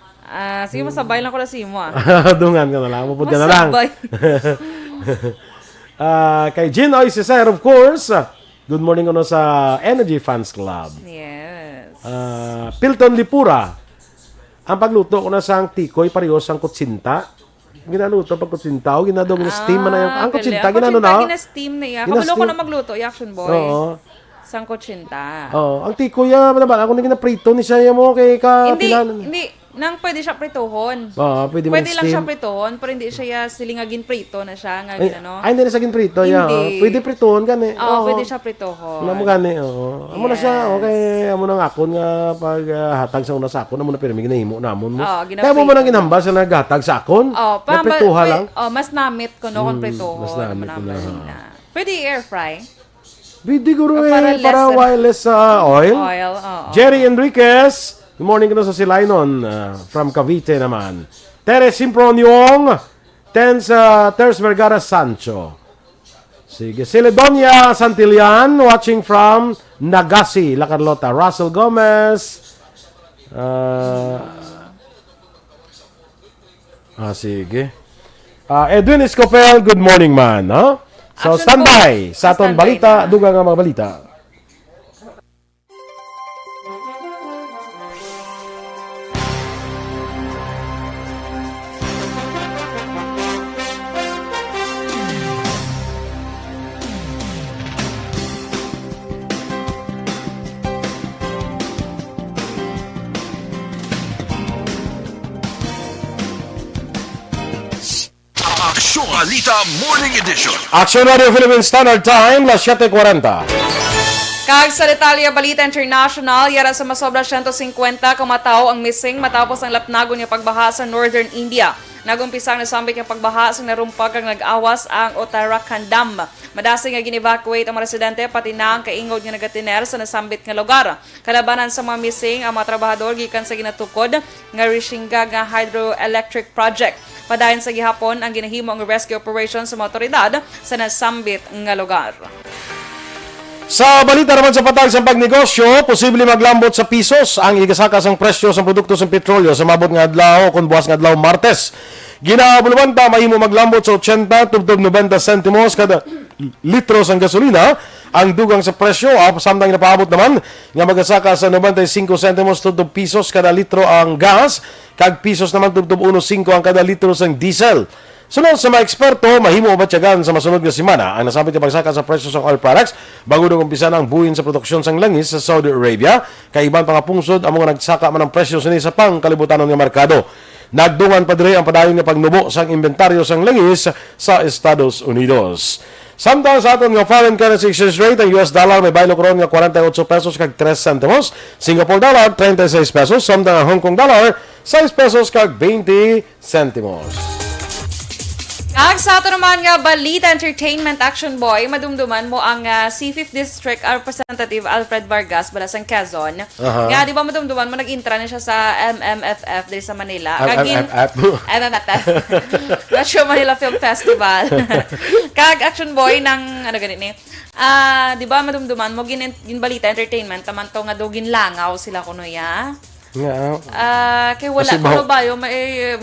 Sige, masabay lang ko na si mo Dungan ka na lang. Mapud ka na lang. Masabay. Kay Jean Oy Cesar, of course. Good morning ano sa Energy Fans Club. Yes. Pilton Lipura. Ang pagluto ko na sang tikoy, parehos ang kutsinta. Ginaluto pag kutsinta. O ginadong steam na yung ang kutsinta. Ginano na. Gina-steam na iya. Kabalo ko na magluto, Action Boy. Oo. Sang kutsinta. Ang tikoy, ako na ginaprito ni siya mo kay Hindi. Nang pwede siya pritohon. Pwede lang siya pritohon, pero hindi siya silingagin prito na siya. Nga, hindi na siya prito. Hindi. Pwede pritohon gani. Pwede siya pritohon. Amo gani. Amo na siya. Okay, amo na akon nga pag hatag sa una sa akon, amo na pirmi ginahimo namon mo. Kaya mo man ang ginambal sa naghatag sa akon. Prituha lang. Mas namit ko no kung pritohon. Mas namit ko na. Pwede air fry. Pwede guro para wireless oil. Jerry Enriquez. Good morning ko sa Silainon from Cavite naman. Teres Simproniong, Teres Vergara Sancho. Sige, Celedonia Santillan watching from Nagasi, La Carlota. Russell Gomez. Sige. Edwin Escopel, good morning man. So standby sa aton balita, dugang nga mga balita. Balita Morning Edition. Aksyon Radio Philippine Standard Time, las 7:40. Kag sa detalye Balita International, yara sa masobra 150 kamatao ang missing matapos ang lapnagon nga pagbaha sa Northern India. Nagumpisang nasambit nga pagbaha sa narumpag kag nag-awas ang Uttarakhand Dam. Madasig nga gin-evacuate ang mga residente pati na ang kaingod nga nagatiner sa nasambit nga lugar. Kalabanan sa mga missing ang mga trabahador gikan sa ginatukod nga Rishinga nga hydroelectric project. Padayon sa gihapon ang ginahimo ang rescue operation sa mga otoridad sa nasambit nga lugar. Sa balita naman sa patag sa pagnegosyo, posible maglambot sa pisos ang igasakas ang presyo sa produkto sa petrolyo sa mabot nga adlaw kung buwas nga adlaw Martes. Ginabulwanta mahimo maglambot sa 80 tubtob 90 sentimos kada litro sang gasolina ang dugang sa presyo samtang napaabot naman nga magasaka sa 95 sentimos tubtob pisos kada litro ang gas kag pisos naman tubtob 1.5 ang kada litro sang diesel. Sunod sa mga eksperto, mahimo ba tiyagan sa masunod nga semana ang nasabit nga pagsaka sa presyo sa oil products bago nang umpisa ang buhin sa produksyon sang langis sa Saudi Arabia kay ibang pangapungsod ang mga nagsaka man ang presyo sa pang kalibutan nga merkado. Nagdungan pa diri ang padayon nga pagnubo sang inventaryo sang langis sa Estados Unidos. Samtang sa aton nga foreign currency exchange rate, ang US dollar may baylo karon nga 48 pesos kag 3 centimos, Singapore dollar 36 pesos, samtang ang Hong Kong dollar 6 pesos kag 20 centimos. Kag sa ato naman nga Balita Entertainment Action Boy, madumduman mo ang C5th District Representative Alfred Vargas bala sang Quezon. Nga di ba madumduman mo nag-intra na siya sa MMFF diri sa Manila. MMFF. Metro Manila Film Festival. Kag Action Boy ng ano ganit ni. Di ba madumduman mo gin Balita Entertainment taman to nga do ginlangaw sila kuno ya. Kay wala kuno ba yo may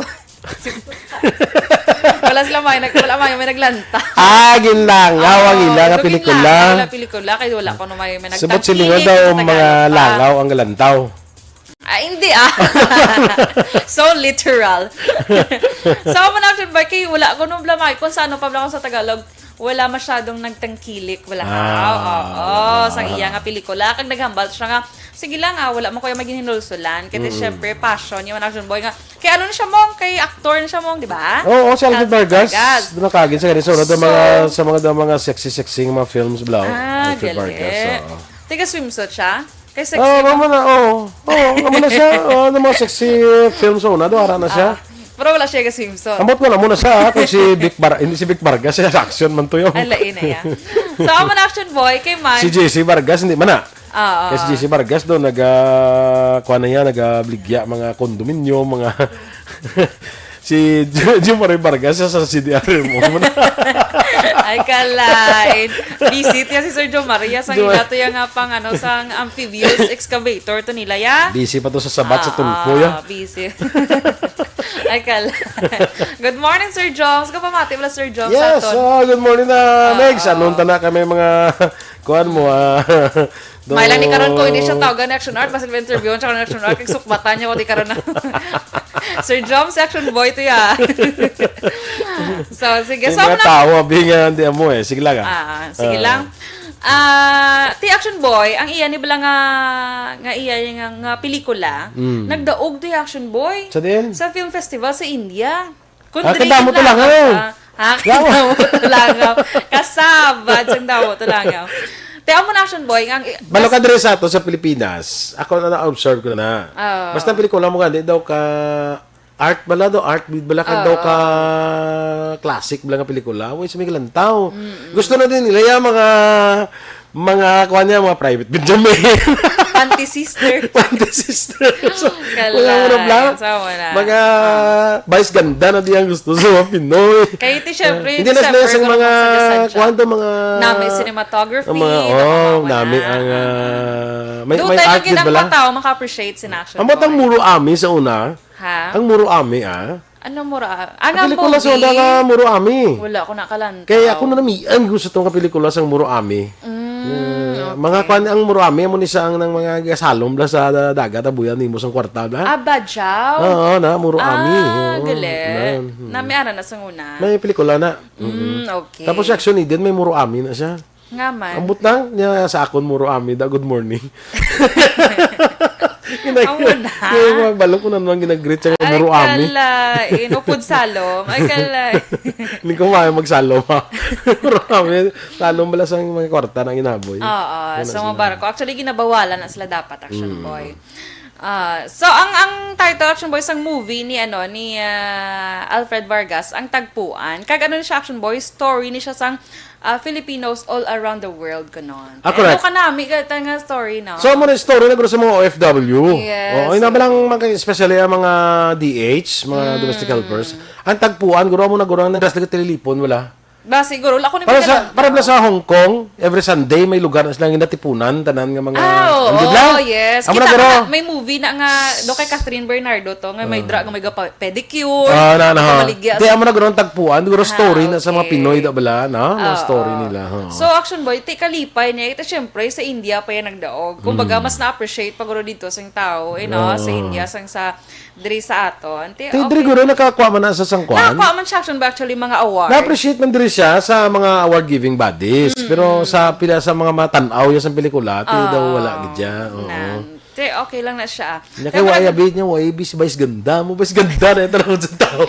wala sila may naglanta. Ginlangaw ang ilang nga pelikula. Wala pelikula kay wala ko no may nagtangkilik. Subot sila daw mga langaw ang galantaw. Hindi So literal. So man action ba kay wala ko no blamay kung sa ano pa ko sa Tagalog. Wala masyadong nagtangkilik, wala sa iya nga pelikula kag naghambal siya nga sige lang wala mo kuya maghinulsulan kasi syempre passion yung action boy nga kay ano na siya mong kay actor na siya mong di ba? Oo, si Alfred Vargas doon nakagin sa ganito sa mga sexy mga films blau Alfred Vargas tiga swimsuit siya kay sexy na siya mga sexy films na doon na siya. Pero wala siya kasi swimsuit. Ambot mo na muna siya kung hindi si Vic Vargas, siya Aksyon man to yun. Alain na yan. So, ako man Action Boy, kay man. Si JC Vargas, hindi man na. Kasi si JC Vargas doon, nag-bligya mga kondominyo, mga... si Jumari Vargas sa CDR mo. Ay, kalain. Visit ya si Sir Jo Maria sa ilato yung pang sang amphibious excavator to nila ya. Busy pa to sa sabat sa tulpo ya. Busy. Ay, kalain. Good morning, Sir Joms. Kapamati wala, Sir Joms. Yes, good morning na, Megs. Anong na kami mga kuhan mo, may lang ni karon ko hindi siya tawagan Action Art basta interview siya karon Action Art kay sukbatan niya wala karon na Sir Joms Action Boy to ya. So sige so mga tawa bingan di mo sige lang sige lang ti Action Boy ang iya ni bala nga iya nga pelikula nagdaog ti Action Boy sa film festival sa India kadamo to lang kadamo to lang kasabad sang daw to lang Teo mo na Action Boy. Balo ka diri sa ato sa Pilipinas. Ako na-observe ko na. Basta pelikula mo di daw ka art bala daw, art beat bala ka daw ka classic bala nga pelikula. Uy, sa lantaw. Gusto na din nila yung mga kuha niya, mga private Benjamin. Panty sister. So, mga vice ganda na diyan gusto sa mga Pinoy. Kaya ito syempre, hindi na sila sa mga kwento mga nami cinematography. Nami ang may art din bala. Doon tayo maka-appreciate sin Action Boy. Amot ang Muro Ami sa una. Ang Muro Ami Ano mura? Ang pelikula sa una nga Muro Ami. Wala ako nakalantaw. Kaya ako na namian gusto itong pelikula sa Muro Ami. Mga kwan ang Muro Ami mo ni sang ng mga gasalom bla sa dagat abuyan nimo sang kwarta bla. Badyaw. Oo na Muro Ami. Galing. Namiara na sa una. May pelikula na. Okay. Tapos Aksyon din may Muro Ami na siya. Nga man. Ambot lang niya sa akon Muro Ami da good morning. Amo na. Yung magbalo ko na naman ginag-greet siya ng Maruami. Inupod salom. Ay, kala. Hindi ko magsalom ha. Maruami. Salom bala sa mga kwarta ng inaboy. Oo, sa mga barko. Actually, ginabawalan na sila dapat, Action Boy. So ang title Action Boy sang movie ni Alfred Vargas ang tagpuan kag ano ni siya Action Boy story ni siya sang Filipinos all around the world kanon. Correct. Ano kanami gata nga story na. So mo na story na sa mga OFW. Yes. Ina ba lang especially ang mga DH, mga domestic helpers. Ang tagpuan guro mo na guro na dapat tililipon wala. Ba siguro ako ni para sa Hong Kong, every Sunday may lugar na silang inatipunan tanan nga mga yes. Kita na, may movie na nga do kay Catherine Bernardo to nga may drag may pedicure. Di amo na guro tagpuan, guro story na sa mga Pinoy da bala na, mga story nila. So Action Boy, kalipay niya ito syempre sa India pa yan nagdaog. Kumbaga mas na-appreciate pag dito sa tao, sa India sang sa diri sa aton. Diri guro nakakuha man na sa sangkuan. Nakakuha man siya Action Boy actually mga award. Na-appreciate man diri siya sa mga award-giving bodies. Pero sa pila sa mga matanaw ya sa pelikula, daw wala gidya. Okay lang na siya. Kaya wayabit niya, bis ganda mo, bis ganda na ito lang sa tao.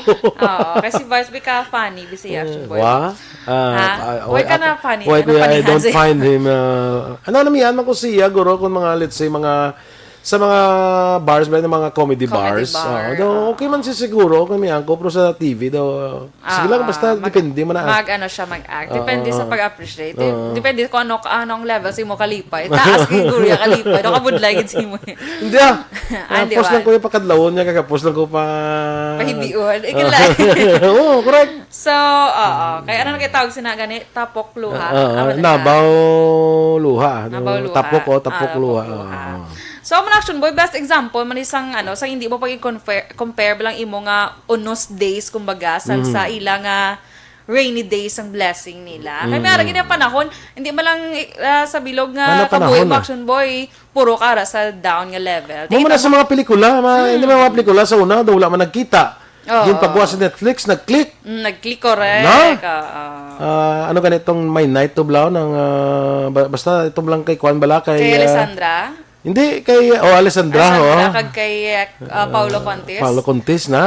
Kasi Vice ka funny, bisi Action Boy. Why ka na funny? Why I don't find him, ano naman yan, ko siya, guro, kung mga, let's say, sa mga bars ba, mga comedy bars. Okay man siya siguro, kung may angko, pero sa TV daw, sige lang, basta depende mo na. Mag-act. Depende sa pag-appreciate. Depende kung anong level si mo kalipay. Taas siguro yung kalipay. Doon kabudlay si mo. Hindi post lang ko yung pakadlawon niya, kakapost lang ko pa... Pahibiun. Ikilay. Oo, correct. So, kaya ano na kayo tawag sinagani? Tapok luha. Nabaw luha. Tapok luha. So, Action Boy, best example, man isang, sa hindi mo pag-compare bilang imo nga unos days, kumbaga, sa ilang rainy days ang blessing nila. Kaya may aragin yung panahon, hindi mo lang sa bilog nga kabuhay Action Boy, puro kara sa down nga level. Mo na sa mga pelikula, hindi mga pelikula sa una, daw wala man nagkita. Yung pagbuha sa Netflix, nag-click. Nag-click, correct. Ano ganitong My Night to Blow, basta itong lang kay Juan Bala, kay Alessandra. Hindi, kay Alessandra. Kag kay Paulo Contis. Paulo Contis na.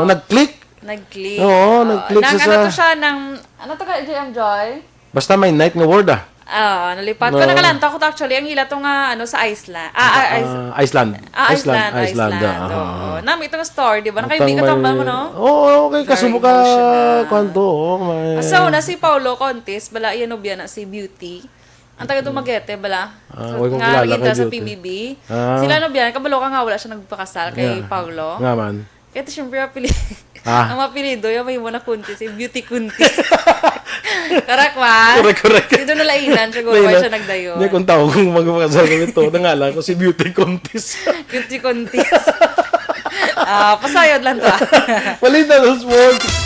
Nag-click. Nag-click. Nag-click ano to siya ng, ano to ka, JM Joy? Basta may night nga word nalipat ko. Nakalanta ko to actually. Ang hila to nga, sa Iceland. Iceland. Iceland. Nami itong story, di ba? Nakaibigan tambal mo, no? Okay. Kasubo ka, kwanto. So, si Paulo Contis, bala, iyanobya na si Beauty. Ang taga Dumaguete, bala? Nga, naging sa PBB. Sila nobya, kabalo ka nga, wala siya nagpakasal kay Paulo. Nga man. Kaya ito siyempre ang mapilido, yung may muna kuntis, yung Beauty Kuntis. Correct ba? Correct. Dito nalainan, siguro why siya nagdayo. Hindi, kung tao kung magpakasal kami ito, nangalan ko si Beauty Kuntis. Beauty Kuntis. Pasayod lang to. Balita ng sports.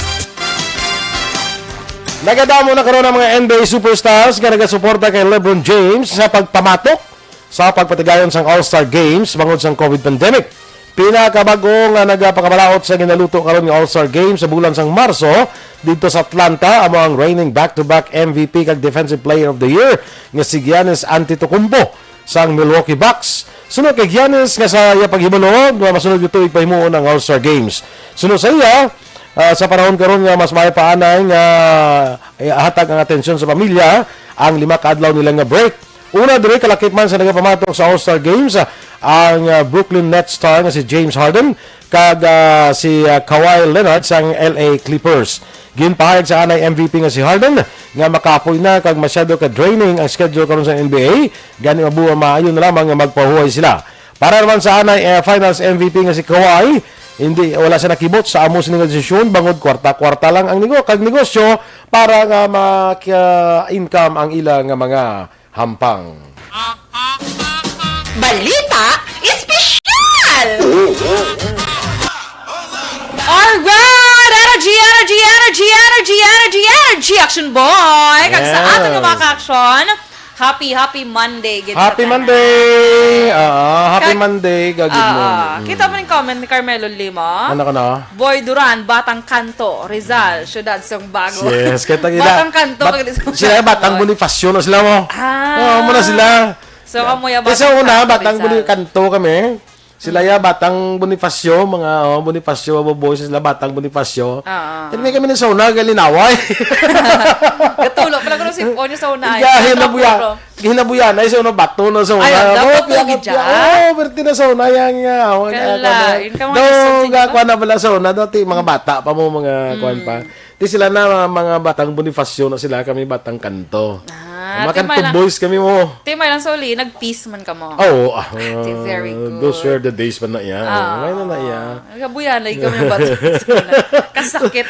Nagadamo na karoon ng mga NBA superstars nga nagasuporta kay LeBron James sa pagpamatok sa pagpatigayon sang All-Star Games bangod sang COVID pandemic. Pinakabago nga nagapakabalaot sa ginaluto karon nga All-Star Games sa bulan sang Marso dito sa Atlanta amo ang reigning back-to-back MVP kag Defensive Player of the Year nga si Giannis Antetokounmpo sang Milwaukee Bucks. Sunod kay Giannis nga sa iya paghimunog nga masunod ito ipahimuon ang All-Star Games. Sunod sa iya sa panahon karon nga mas may paanay nga hatag ang atensyon sa pamilya ang 5 kaadlaw nila nga break. Una diri kalakip man sa nagapamatok sa All-Star Games ang Brooklyn Nets star nga si James Harden kag si Kawhi Leonard sang LA Clippers. Ginpahayag sa anay MVP nga si Harden nga makapoy na kag masyado ka draining ang schedule karon sa NBA gani mabuha maayo na lamang nga magpahuway sila. Para naman sa anay Finals MVP nga si Kawhi, hindi wala siya nakibot sa amo sa negosasyon bangod kwarta-kwarta lang ang negosyo para nga maka-income ang ilang nga mga hampang. Balita espesyal! Alright! Energy! Action Boy! Kag sa atin nga mga ka-action, Happy Monday. Happy Monday! Happy Monday. Good morning. Kita mo yung comment ni Carmelo Lima. Ano ka na? Boy Duran, Batang Kanto, Rizal, Syudad Song Bago. Yes, kita Batang Kanto. Sila Batang Bonifacio sila mo. Muna sila. So, kamuya Batang Kanto. Kasi una, Batang Bonifacio kami. Sila ya batang Bonifacio, mga Bonifacio, boys sila batang Bonifacio. Kami kami na sauna, galinaway. Katulo, pala ko nung sipon yung sauna. Hinabuyan, ay sauna bato na sauna. Ay, dapat lagi dyan. Berti na sauna yan nga. Kala, Kuha na pala sauna, dati mga bata pa mo, mga kuhan pa. Di sila na mga batang Bonifacio na sila, kami batang kanto. Mga kanto boys kami mo. Timay lang sa uli, nag-peace man ka mo. Oo. Very good. Those were the days pa na yan. Ngayon na yan. Nagabuyan, lagi kami ng bato. Kasakit.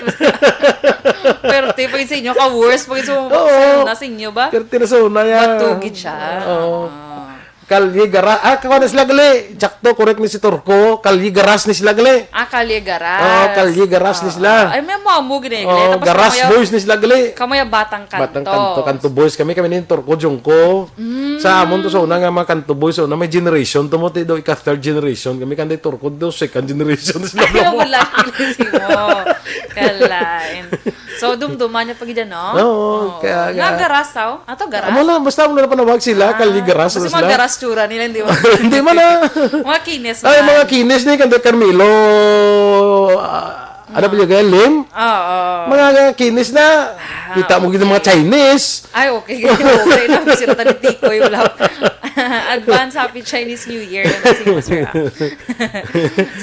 Pero pag sa inyo, ka-worse. Pag sa inyo ba? Pero tinasuna yan. Matugid siya. Kalye garas. Kawan na sila gali. Jakto, correct ni si Turko. Kalye garas ni sila gali. Kalye garas. Kalye garas ni sila. Ay, may mga mo gini. Garas boys ni sila gali. Kamaya batang kanto. Batang kanto. Kanto boys. Kami ni Turko, Jungko. Sa amon to sa una nga mga kanto boys. So, na may generation. Tumuti daw third generation. Kami kanday Turko daw second generation. Ay, wala. Kilisi mo. Kalain. So, dumduman niya pag dyan, no? Oo. Nga garas, tao? Ato garas? Basta mo na panawag sila. Kalye garas. Kasi mga garas tsura nila, hindi mo? Hindi man na. Mga kinis. Ay, mga kinis ni Kando Carmelo. Ano ba yung lim? Oo. Mga kinis na. Kita mo gina mga Chinese. Ay, okay. Okay na. Sila tanitiko yung love. Advance Happy Chinese New Year.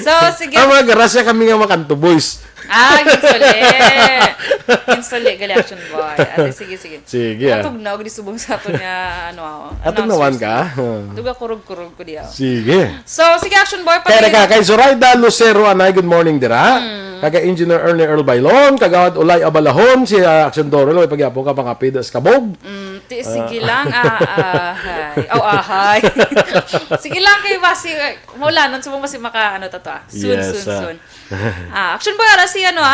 So, sige. Ang mga garasya kami nga makanto, boys. Installe. Gali action boy. Ate, sige. Sige. Atog na, di subong sa ato niya, Atog nawan ka? Duga kurog-kurog ko diya. Sige. So, sige action boy. Kaya Zoraida Lucero Anay, good morning dira. Kaga Engineer Ernie Earl Bailon, kagawad Ulay Abalahon, si Aksyon Dorel, ay pagyapo ka pangapid as kabog. Sige lang, ahay. Sige lang kayo ba, mula nun, subong kasi soon. Action boy,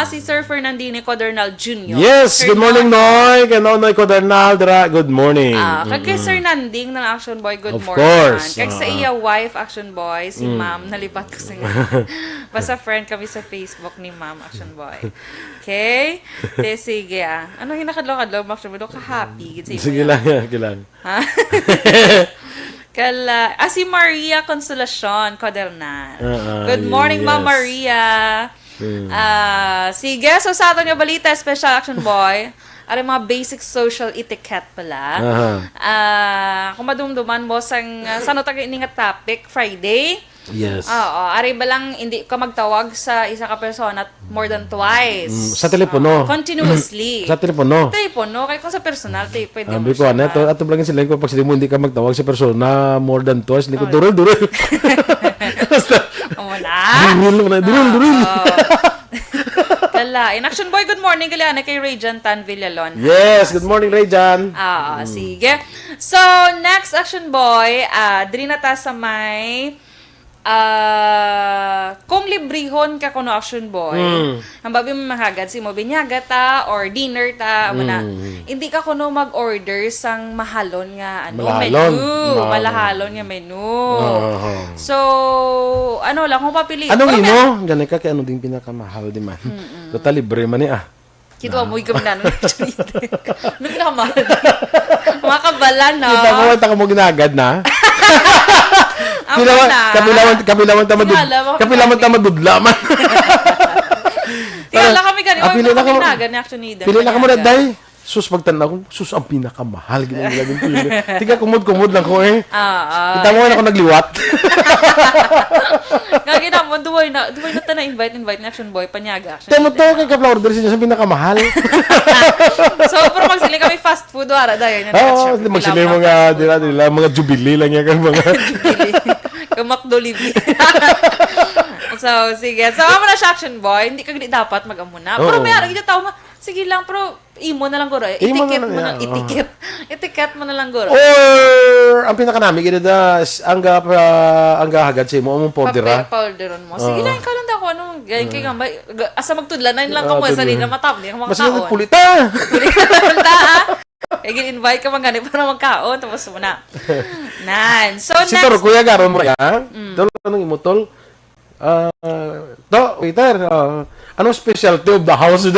si Sir Fernandine Codernal Jr. Yes, good morning, Noy. Kaya Noy Codernal, dira, good morning. Kay Sir Nanding ng Action Boy, good morning. Of course. Kaya sa iya wife, Action Boy, si Ma'am, nalipat ko sa basta friend kami sa Facebook ni Ma'am, Action Boy. Okay? Sige Ano hinakadlaw-kadlaw, Action Boy? Ka-happy. Sige lang. Ha? Si Maria Consolacion Codernal. Good morning, Ma'am Maria. Sige, so sa ato niyo balita, Special Action Boy. Ari mga basic social etiquette pala. Kung madumduman mo saan ini nga topic, Friday. Yes. Ari ba lang hindi ka magtawag sa isa ka persona more than twice? Sa telepono. Continuously. Sa telepono. Kaya kung sa personal, pwede mo siya. Ato lang sila pag sila mo hindi ka magtawag sa persona more than twice. Hindi ko, Dorel. Duril. Kala. In Action Boy, good morning. Kailangan kay Rayjan Tan Villalon. Yes, good morning, Rayjan. Sige. So, next Action Boy, diri na ta sa may kung librihon ka kuno Action Boy, ang babi mo mahagad si mo binyaga ta or dinner ta muna. Hindi ka kuno mag-order sang mahalon nga malahalon nga menu. So, lang kung papili. Anong ganun ka kay ano ding pinakamahal di man. Total libre man Kito amoy kami na ano pinakamahal. Makabalan na. Kita mo ginagad na. Kapilawan ta madudla man. Tingala kami gani. Pili na ka mo na day. Sus pagtanaw ko, sus ang pinakamahal ginagawin ko yun. Tiga kumod lang ko Kita mo na ako nagliwat. Gagi na mo, duway na ta invite na Action Boy, panyaga. Temo to, kay ka-flower dress niya sa pinakamahal. So, pero magsiling kami fast food, wala dahil. Magsiling mga jubilee lang yan. Jubilee. Kamakdolibi. So, sige. So, ako na siya Action Boy, hindi ka dapat mag-amuna. Pero may arag yung tao sige lang, pero imo na lang guro. Etiquette mo na lang guro. Or, ang pinakanami, ang hagad sa imo, among powdera. Powderon mo. Sige lang, ikaw lang ako, ganyan kayo nga, asa magtudlan, na yun lang ka mo, sa nila matap, hindi ka mga kaon. Mas pulita! Kaya gin-invite ka mga para magkaon, tapos muna. So, si next. Toro, kuya, garon mo yan. Tol, anong imo, tol? waiter, anong specialty of the house?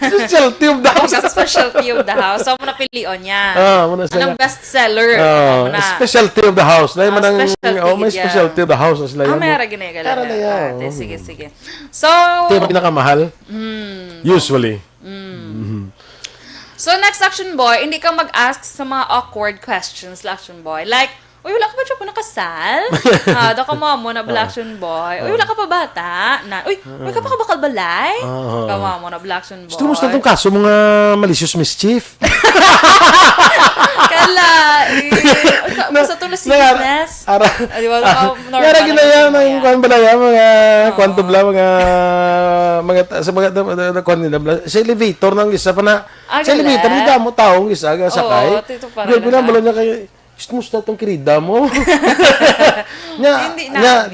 Specialty of the house. Ang specialty of the house. So, mo na pilion niya. Anong Sila. bestseller? Specialty of the house. May specialty, specialty of the house. May araginegala. Sige. So, ito yung pinakamahal? Usually. So, next Action Boy, hindi ka mag-ask sa mga awkward questions, Action Boy. Like, uy, wala ka ba siya po nakasal? Daw ka mo na Action Boy. Uy, wala ka pa bata? Uy, ka pa bakal balay? Kama mo na Action Boy. Gusto mo sa itong kaso, mga malicious mischief? Kala, sa ito na seriousness. Di ba? Kaya ginaya, mga kwan balaya, mga kwanto bla, sa elevator ng isa pa na, sa elevator, hindi mo taong isa, sakay. Oo, tito pa rin. Pinambalo niya kayo, gusto itong kirida mo. Hindi na.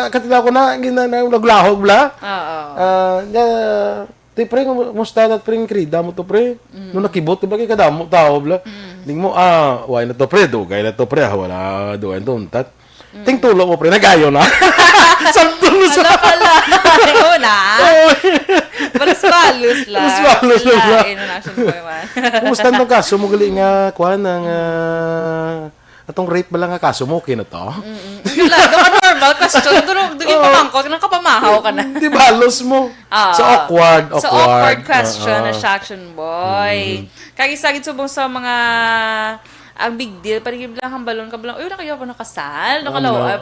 Katila ko na, naglahog bla. Ti pre, musta na pre, kirida mo to pre. Nung nakibot, diba kayo kadamo tao bla. Ning mo, why na to pre, dugay na to pre, wala, dugay na to untat. Ting tulo mo pre, nagayo na. Samtong sa... Wala pala. Ikaw na. Balos lang. Balos lang. Action Boy man. Kumusta nung kaso mo gali nga, kuhan, ng... atong rape ba lang nga kaso mo, okay na to? Wala, doon normal question. Doon yung pamangkot, nakapamahaw ka na. Di balos mo. So awkward. So awkward question na siya, Action Boy. Kagisagid subong sa mga... ang big deal, parang lang ang balon ka, uy, wala kayo pa nakasal? Nakalawa.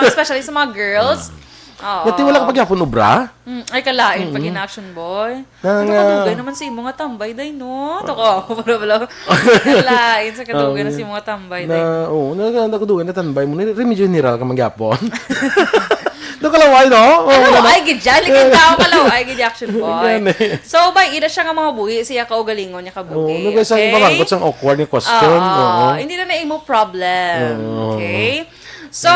Especially sa mga girls. Yati wala ka pagyapon obra? Ay, kalain pag in-Action Boy. Nakadugay naman sa imo nga tambay, day, no? Toko, kalain sa kadugay na sa imo nga tambay, day. Oo, nakadugay na tambay mo. Remedyo general ka magyapon. Doon kalaway, no? Ay, gidya. Likid tao kalaway, gidya, Action Boy. So, ida siya nga mga buhi, siya kaugalingon niya kabuhi. Okay? Sa pamangkot sa awkward ni question. Hindi na imo problem. Okay? So,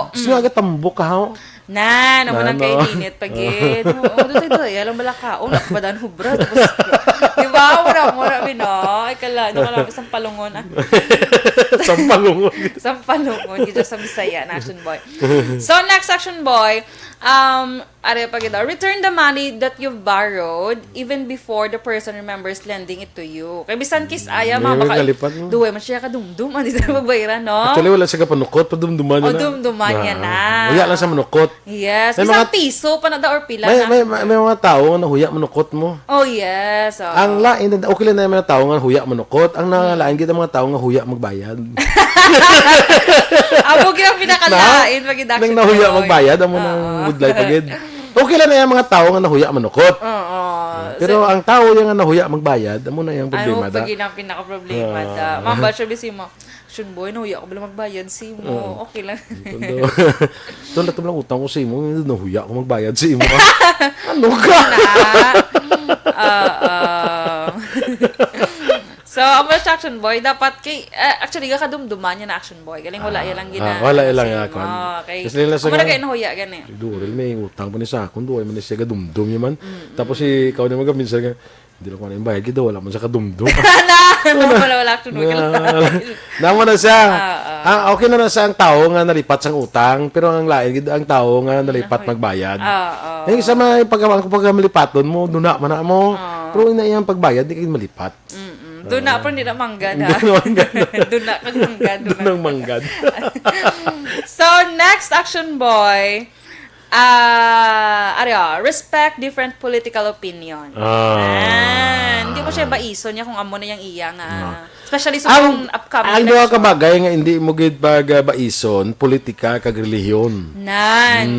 gusto nga tambok ka, ha? naman ang kailinit pagid. Doon, alam bala ka. Nak ba dan hubra? Diba? Mura, Ay, nakalami sa palungon. Sampalungon. Gito sa Bisaya na Action Boy. So, next Action Boy, return the money that you've borrowed even before the person remembers lending it to you. Kaya bisan kis aya, baka duwe man siya kadumdum. Hindi na magbayaran, no? Actually, wala siya kapanukot. Padumduman niya na. Dumduman niya na. Huya lang sa manukot. Yes. Bisang piso, panada or pila na. May mga tao na huya manukot mo. Oh, yes. Ang lain, okay lang na yung mga tao nga huya manukot. Ang nalain kita mga tao nga huya magbayad. Abo ginang pinakalain pag induction. Nang nahuya magbayad, amo nang good life agad. Okay lang na yung mga tao nga nahuya manukot. Pero ang tao yung nga nahuya magbayad, amo na yung problema da. Pag ginang pinaka-problema da. Mamba siya bisi mo. Shun boy, nahuya ko bala magbayad si mo. Okay lang. Doon na lang utang ko sa imo, nahuya ko magbayad si imo. Ano ka? So, ang mga Action Boy, dapat actually, kakadumduman niya na Action Boy. Galing wala yan lang gina. Wala yan lang yan. Okay. Kung na kayo nahuya, gani. Dorel, may utang pa ni sa akon. Doon man siya kadumdum niya man. Tapos ikaw na magaminsan ka, hindi lang ko na yung bayad. Kita wala man sa kadumdum. Wala Action Boy. Naman na siya. Okay na siya ang tao nga nalipat sa utang. Pero ang lain, ang tao nga nalipat magbayad. Yung isa may pagkamalipaton mo, doon na man mo. Pero ina yung pagbayad, di kayo malipat. Doon na, pero hindi na manggad, ha? Doon na, kag manggad. Doon na manggad. So, next Action Boy, respect different political opinion. Hindi mo siya baiso niya kung amo na yung iya nga. Especially sa upcoming election. Ang doon kabagay nga hindi mo gid baison, politika kag relihiyon.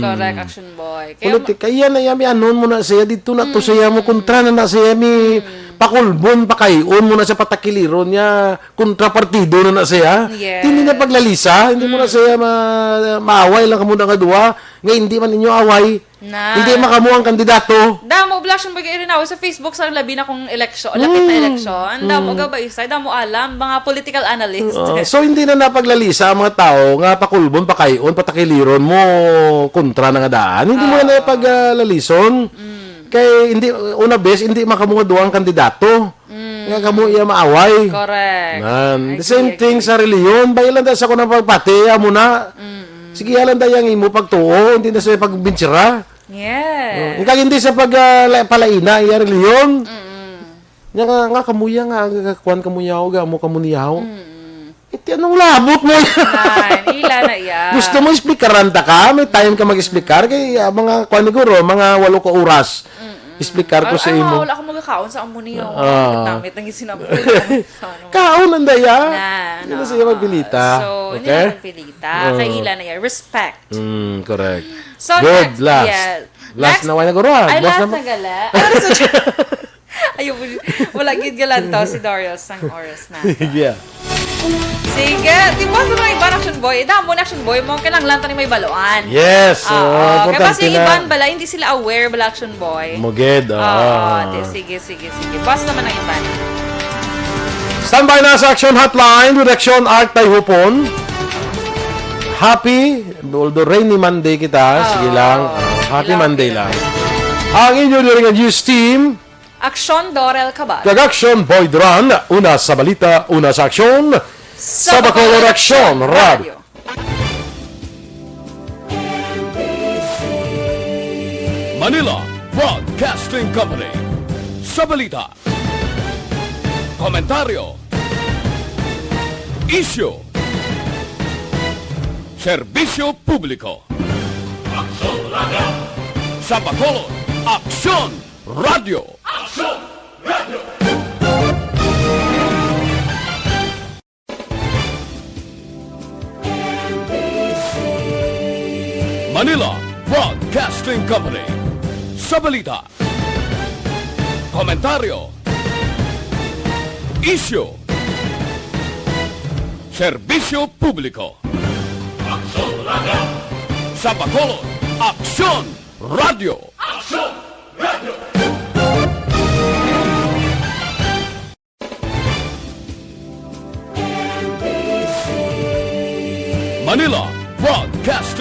Correct, Action Boy. Politika, yan na yami, anon mo na siya, dito na to siya mo, kontra na siya mi, pakulbon, pakayon mo na sa patakiliron niya, kontrapartido na siya. Yes. Hindi na paglalisa, hindi mo na siya maaway lang kamo na kadua, nga hindi man ninyo away. Hindi makamu ang kandidato. Damo Action Boy rin ako sa Facebook sa labi na kung eleksyon, lapit na eleksyon. Damo gabaysay, damo alam mga political analyst. So hindi na napaglalisa ang mga tao nga pakulbon, pakayon, patakiliron mo kontra na nga daan. Hindi mo na paglalison. Kay hindi una bes hindi makamu duang kandidato. Nga kamo iya maaway. Correct. The same thing sa reliyon, bayilan da sa ko na pagpati amo na. Sige, alam dayang imo pagtuo, hindi na sa pagbintsira. Yes. Ika hindi sa palaina, iya reliyon. Nga kamuya nga, kuwan kamuyaw, mo kamuniyaw. Iti anong labot mo yan? Ila na iya. Gusto mo explikaran ta ka? May time ka mag-explikar? Kay mga kuwan siguro, mga 8 ka oras. Explicar ko sa imo. Wala akong magkakaon sa amuniyaw. Damit ang isinampul. Kaon ang daya. Hindi na siya magpilita. So, hindi na magpilita. Kaila na yan. Respect. Correct. So, good, next. last. Yeah. Last na wala na guro. Ay, last na gala. Ayun, wala gid galan to si Dorel sang oras na. Yeah. Sige, di ba sa mga ibang action boy? Dahil mo na action boy mo, kailang lang ni may baluan. Yes. Kaya ba si iban bala, hindi sila aware bala action boy. Mugid. Sige. Basta naman ang iban. Standby na sa Action Hotline, Direction Art Hupon. Happy, although rainy Monday kita, sige lang. Happy Monday lang. Ang inyo during ang news team, Aksyon Dorel Cabatu. Kag-Aksyon Boy Duran, una sa balita, una sa aksyon, sa Bacolod Aksyon Radio. Manila Broadcasting Company. Sa balita, komentaryo, issue, serbisyo publiko. Aksyon Radio. Sa Bacolod, Aksyon Radio. Aksyon Radio. Manila Broadcasting Company. Sa balita, komentaryo, issue, serbisyo publiko. Aksyon Radio. Sa Bacolod, Aksyon Radio. Aksyon Radio. Manila Broadcasting